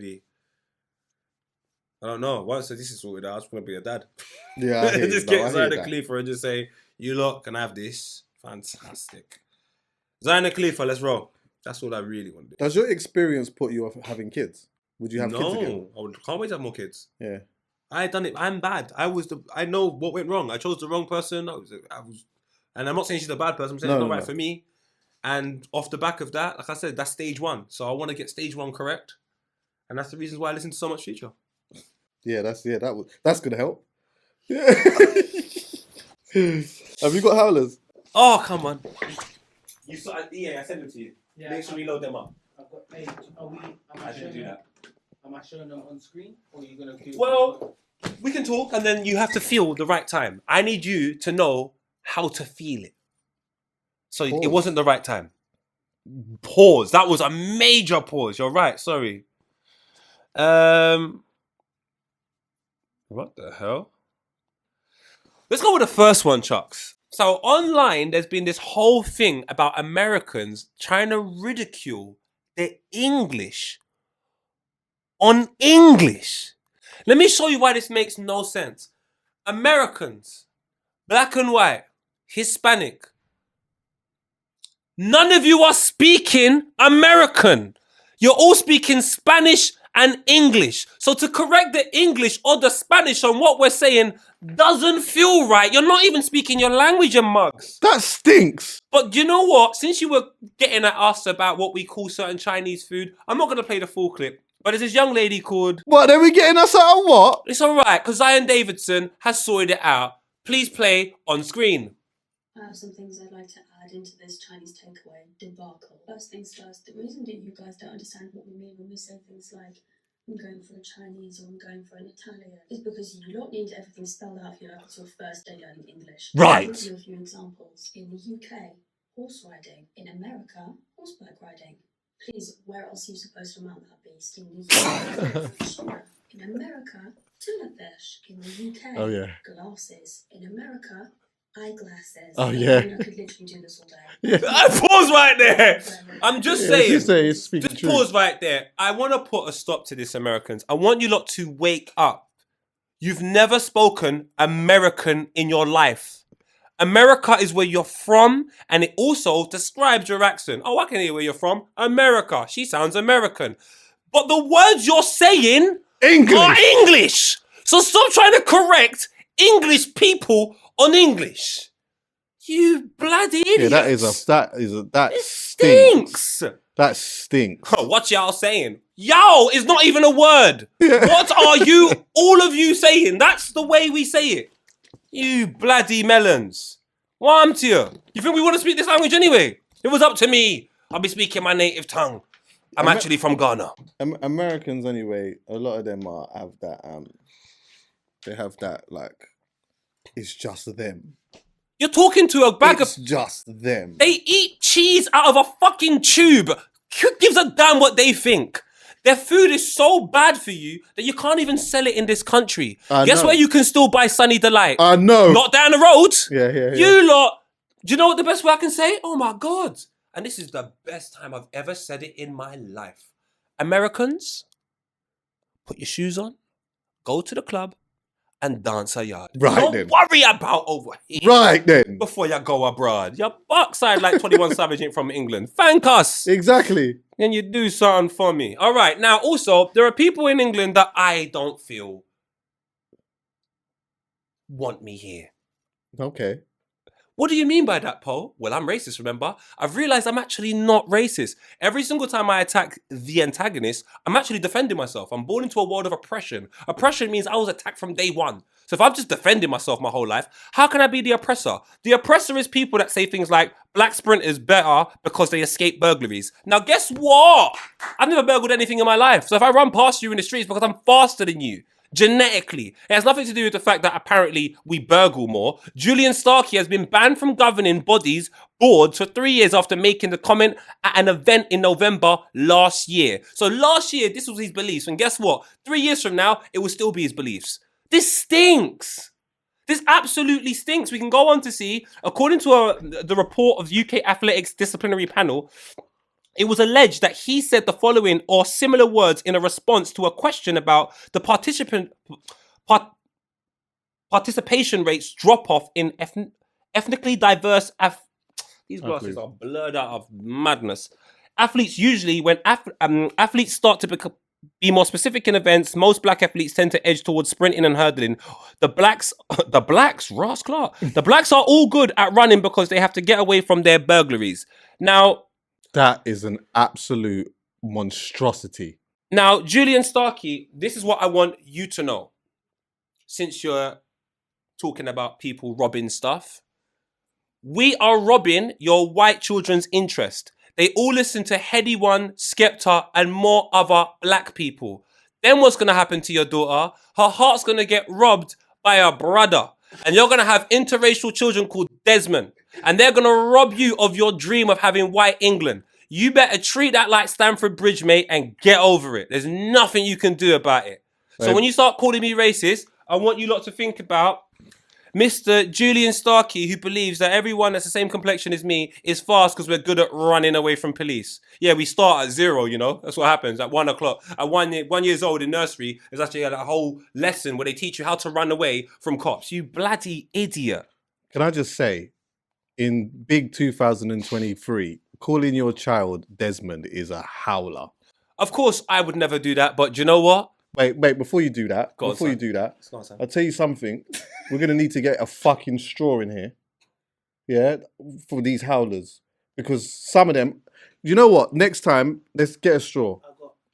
know. Once this is sorted out, I just want to be a dad.
Yeah, I hear
Just
you. No,
get
I hear
Zaina
that.
Khalifa and just say, "You lot can have this." Fantastic. Zaina Khalifa, let's roll. That's all I really want to do.
Does your experience put you off having kids? Would you have kids again?
No, can't wait to have more kids.
Yeah.
I had done it. I'm bad. I know what went wrong. I chose the wrong person. I was, and I'm not saying she's a bad person. I'm saying it's not right for me. And off the back of that, like I said, that's stage 1. So I want to get stage 1 correct, and that's the reasons why I listen to so much Future.
Yeah, that's gonna help. Yeah. Have you got Howlers?
Oh come on! You saw? Yeah, I sent them to you.
Yeah,
Make sure we load them up.
I've got page.
I didn't do that.
Am I showing them on screen, or are you gonna do?
Well, we can talk, and then you have to feel the right time. I need you to know how to feel it. So
Pause.
it wasn't the right time. Pause. That was a major pause. You're right. Sorry. What the hell? Let's go with the first one, Chucks. So online, there's been this whole thing about Americans trying to ridicule the English on English. Let me show you why this makes no sense. Americans, black and white, Hispanic, none of you are speaking American. You're all speaking Spanish and English. So to correct the English or the Spanish on what we're saying, doesn't feel right. You're not even speaking your language, you mugs.
That stinks.
But you know what? Since you were getting at us about what we call certain Chinese food, I'm not going to play the full clip. But there's this young lady called...
What, are we getting us out of what?
It's all right, because Zion Davidson has sorted it out. Please play on screen.
I have some things I'd like to add into this Chinese takeaway debacle. First things first, the reason that you guys don't understand what we mean when we say things like I'm going for a Chinese or I'm going for an Italian is because you don't need everything spelled out for you like it's your first day learning English.
Right.
I'll give you a few examples. In the UK, horse riding. In America, horseback riding. Please, where else are you supposed to mount that beast? In the UK, in America, tuna fish. In the UK,
Oh, yeah.
glasses. In America, eyeglasses.
Oh, yeah.
I mean, I could literally do this all day.
Yeah.
Pause right there. I'm just saying.
It's speaking
Just
truth.
pause right there. I want to put a stop to this, Americans. I want you lot to wake up. You've never spoken American in your life. America is where you're from, and it also describes your accent. Oh, I can hear where you're from. America. She sounds American. But the words you're saying are English. So stop trying to correct English people on English. You bloody idiots.
Yeah, that
It
stinks.
stinks.
That stinks.
Oh, what y'all saying? Y'all is not even a word. What are you, all of you saying? That's the way we say it. You bloody melons. What am to you? You think we want to speak this language anyway? If it was up to me, I'd be speaking my native tongue. I'm actually from Ghana.
Americans, anyway, a lot of them have that. They have that like, it's just them.
You're talking to a bag
It's
of...
just them.
They eat cheese out of a fucking tube. Who gives a damn what they think? Their food is so bad for you that you can't even sell it in this country. Guess
know.
where you can still buy Sunny Delight?
I know.
Not down the road.
Yeah.
You lot. Do you know what the best way I can say? Oh my God. And this is the best time I've ever said it in my life. Americans, put your shoes on, go to the club, and dance a yard.
Right
Don't
then.
worry about over here.
Right then.
Before you go abroad. You're backside like 21 Savage ain't from England. Thank us.
Exactly.
Can you do something for me? All right. Now, also, there are people in England that I don't feel want me here.
Okay.
What do you mean by that, Paul? Well, I'm racist, remember? I've realized I'm actually not racist. Every single time I attack the antagonist, I'm actually defending myself. I'm born into a world of oppression. Oppression means I was attacked from day one. So if I'm just defending myself my whole life, how can I be the oppressor? The oppressor is people that say things like, black sprinters better because they escape burglaries. Now, guess what? I've never burgled anything in my life. So if I run past you in the streets because I'm faster than you, genetically. It has nothing to do with the fact that apparently we burgle more. Julian Starkey has been banned from governing bodies boards for 3 years after making the comment at an event in November last year. So last year, this was his beliefs. And guess what? 3 years from now, it will still be his beliefs. This stinks. This absolutely stinks. We can go on to see, according to the report of UK Athletics Disciplinary Panel, it was alleged that he said the following or similar words in a response to a question about the participation rates drop off in ethnically diverse. These glasses are blurred out of madness. Athletes usually, when athletes start to be more specific in events, most black athletes tend to edge towards sprinting and hurdling. The blacks, Ross Clark. The blacks are all good at running because they have to get away from their burglaries. Now,
that is an absolute monstrosity.
Now, Julian Starkey, this is what I want you to know. Since you're talking about people robbing stuff, we are robbing your white children's interest. They all listen to Heady One, Skepta, and more other black people. Then what's going to happen to your daughter? Her heart's going to get robbed by a brother. And you're going to have interracial children called Desmond. And they're going to rob you of your dream of having white England. You better treat that like Stamford Bridge, mate, and get over it. There's nothing you can do about it. So when you start calling me racist, I want you lot to think about Mr. Julian Starkey, who believes that everyone that's the same complexion as me is fast because we're good at running away from police. Yeah, we start at 0, you know. That's what happens at 1 o'clock. At 1 years old in nursery, there's actually a whole lesson where they teach you how to run away from cops. You bloody idiot.
Can I just say, in big 2023, calling your child Desmond is a howler.
Of course, I would never do that, but do you know what?
Wait, before you do that,
Go on, son. Go on, son.
I'll tell you something. We're going to need to get a fucking straw in here. Yeah? For these howlers. Because some of them, you know what? Next time, let's get a straw.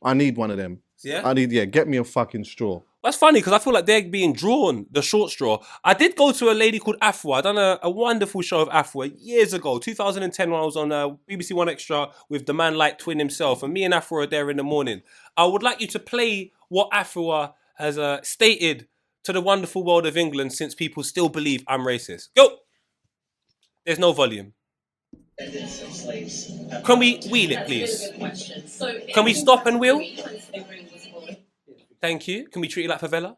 I need one of them.
Yeah?
Get me a fucking straw.
That's funny because I feel like they're being drawn, the short straw. I did go to a lady called Afua. I done a wonderful show of Afua years ago, 2010, when I was on BBC One Extra with the man like Twin himself. And me and Afua are there in the morning. I would like you to play what Afua has stated to the wonderful world of England since people still believe I'm racist. Go! There's no volume. Can we wheel it, please? Can we stop and wheel? Thank you. Can we treat it like favela?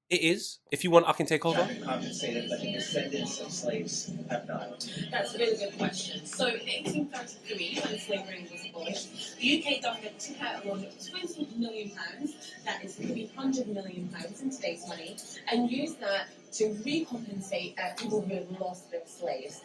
It is. If you want, I can take over.
Compensated, but the descendants of slaves have not. That's a really good question. So in 1833, when slavery was abolished, the UK government took out a loan of £20 million, that is £300 million in today's money, and used that to recompensate people who had lost their slaves.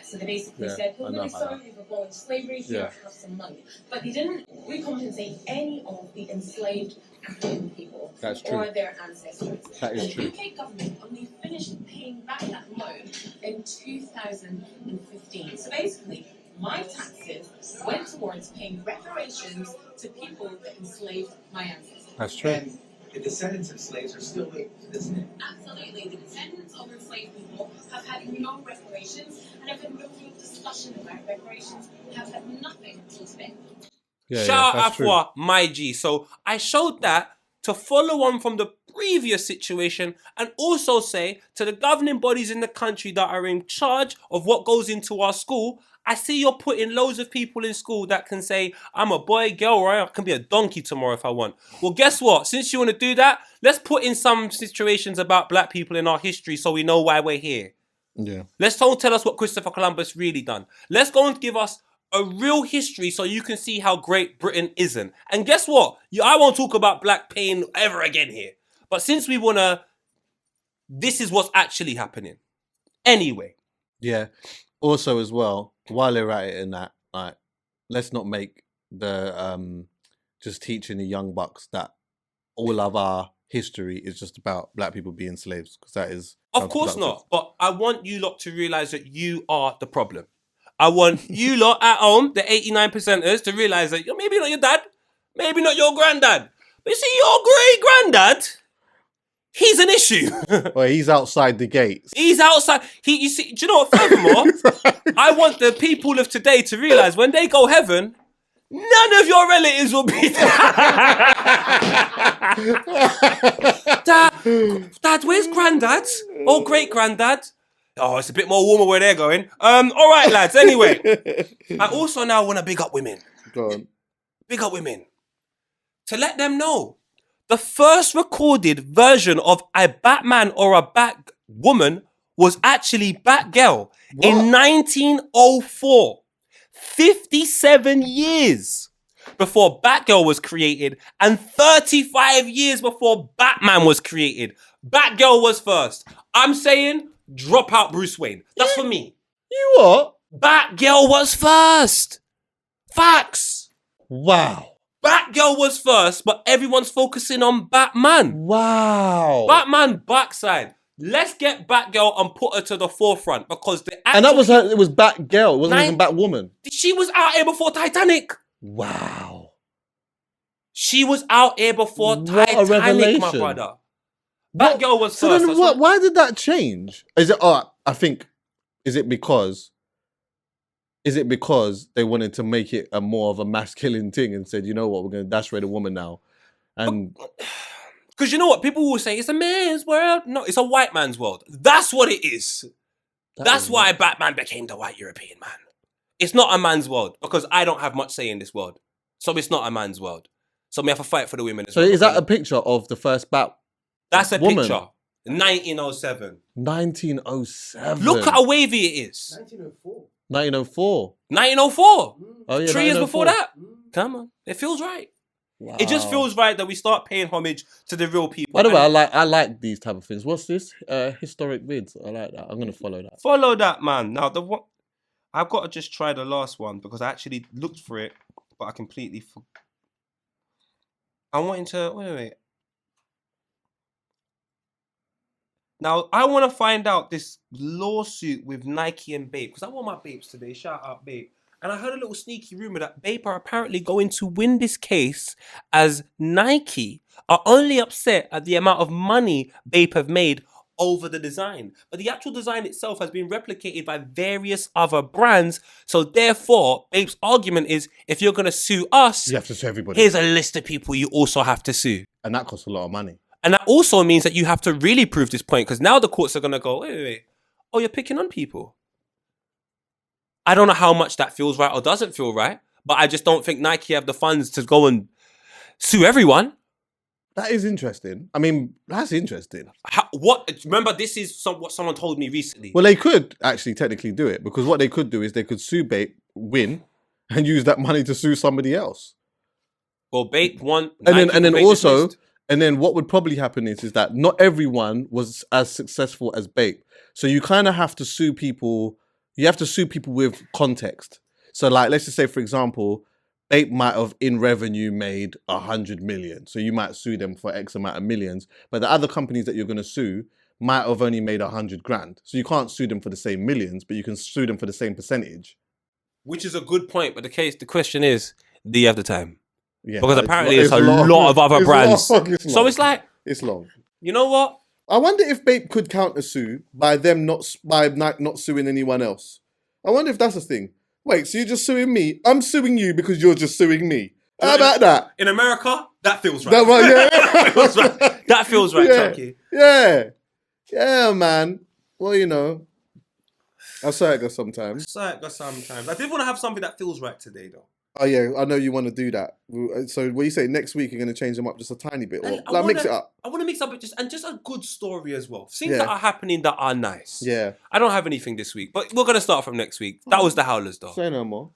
So they basically said, we're really sorry we've abolished slavery, here have some money. But they didn't recompensate any of the enslaved African people or their ancestors.
That is true.
The UK government only finished paying back that loan in 2015. So basically, my taxes went towards paying reparations to people that enslaved my ancestors.
That's true.
And the descendants of slaves are still waiting for this day. Absolutely. The descendants of enslaved people have had no reparations and have had no real discussion about reparations, have had nothing to spend.
Shout out Afua, my G. So I showed that to follow on from the previous situation and also say to the governing bodies in the country that are in charge of what goes into our school, I see you're putting loads of people in school that can say, I'm a boy, girl, or I can be a donkey tomorrow if I want. Well, guess what? Since you want to do that, let's put in some situations about black people in our history so we know why we're here.
Yeah.
Let's don't tell us what Christopher Columbus really done. Let's go and give us a real history so you can see how great Britain isn't. And guess what? I won't talk about black pain ever again here. But since we want to, this is what's actually happening. Anyway.
Yeah. Also as well, while they're at it in that, like, let's not make the just teaching the young bucks that all of our history is just about black people being slaves, because that is...
Of course not. But I want you lot to realise that you are the problem. I want you lot at home, the 89%ers, to realise that maybe not your dad, maybe not your granddad, but you see your great-granddad, he's an issue.
Well, he's outside the gates.
He's outside. You see, do you know what? Furthermore, I want the people of today to realise when they go heaven, none of your relatives will be there. Dad, where's granddad? Or great-granddad? Oh, it's a bit more warmer where they're going. All right, lads. Anyway, I also now want to big up women.
Go on.
Big up women. To let them know, the first recorded version of a Batman or a Batwoman was actually Batgirl in 1904. 57 years before Batgirl was created and 35 years before Batman was created. Batgirl was first. I'm saying... drop out Bruce Wayne. That's for me.
You what?
Batgirl was first. Facts.
Wow.
Batgirl was first, but everyone's focusing on Batman.
Wow.
Batman backside. Let's get Batgirl and put her to the forefront because the actual...
And that was her, it was Batgirl. It wasn't even Batwoman.
She was out here before Titanic.
Wow.
She was out here before Titanic, my brother. Batgirl was
so
first.
Then why did that change? Is it? I think. Is it because they wanted to make it a more of a masculine thing and said, you know what, we're going to dash red a woman now, and
because you know what, people will say it's a man's world. No, it's a white man's world. That's what it is. That's why Batman became the white European man. It's not a man's world because I don't have much say in this world, so it's not a man's world. So we have to fight for the women.
So is that a picture of the first Bat?
That's a picture. 1907.
1907.
Look how wavy it is.
1904.
1904.
1904.
Oh yeah.
3 years before that. Come on. It feels right.
Wow.
It just feels right that we start paying homage to the real people.
By the way, I like these type of things. What's this? Historic vids. I like that. I'm gonna follow that.
Follow that, man. Now I've got to just try the last one because I actually looked for it, but I completely forgot. I wanted to wait. Now I want to find out this lawsuit with Nike and Bape because I want my Bapes today. Shout out Bape. And I heard a little sneaky rumor that Bape are apparently going to win this case as Nike are only upset at the amount of money Bape have made over the design. But the actual design itself has been replicated by various other brands. So therefore, Bape's argument is if you're going to sue us,
You have to sue everybody.
here's a list of people you also have to sue.
And that costs a lot of money.
And that also means that you have to really prove this point because now the courts are going to go, wait. Oh, you're picking on people. I don't know how much that feels right or doesn't feel right, but I just don't think Nike have the funds to go and sue everyone.
That is interesting. I mean, that's interesting.
Remember, this is what someone told me recently.
Well, they could actually technically do it because what they could do is they could sue Bape, win, and use that money to sue somebody else.
Well, Bape won.
And then also, and then what would probably happen is that not everyone was as successful as Bape. So you kind of have to sue people. You have to sue people with context. So like, let's just say, for example, Bape might have in revenue made 100 million. So you might sue them for X amount of millions. But the other companies that you're going to sue might have only made 100 grand. So you can't sue them for the same millions, but you can sue them for the same percentage.
Which is a good point. But the question is, do you have the time?
Yeah,
because apparently it's a lot of other brands. So it's like,
it's long.
You know what?
I wonder if Bape could counter sue by them not suing anyone else. I wonder if that's a thing. Wait, so you're just suing me? I'm suing you because you're just suing me. How about that?
In America, that feels right.
That
feels right, Chuckie.
Yeah, man. Well, you know, I say it sometimes.
I did want to have something that feels right today, though.
Oh yeah, I know you want to do that. So what you say next week you're going to change them up just a tiny bit, or mix it up?
I want to mix up just a good story as well. Things that are happening that are nice.
Yeah.
I don't have anything this week, but we're going to start from next week. That was the Howlers, though.
Say no more.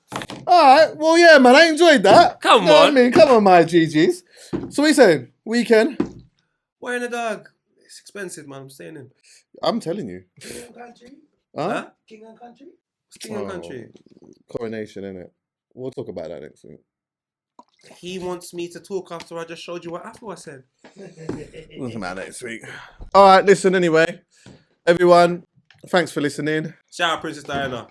All right. Well, yeah, man, I enjoyed that.
Come
you know
on.
What I mean, come on, my GGs. So what you saying? Weekend?
Wearing a dog. It's expensive, man. I'm staying in.
I'm telling you.
King and country?
Huh?
King and country?
It's King and country.
Coronation, innit? We'll talk about that next week.
He wants me to talk after I just showed you what Afro I said.
We'll talk about that next week. All right, listen, anyway. Everyone, thanks for listening.
Shout out Princess Diana.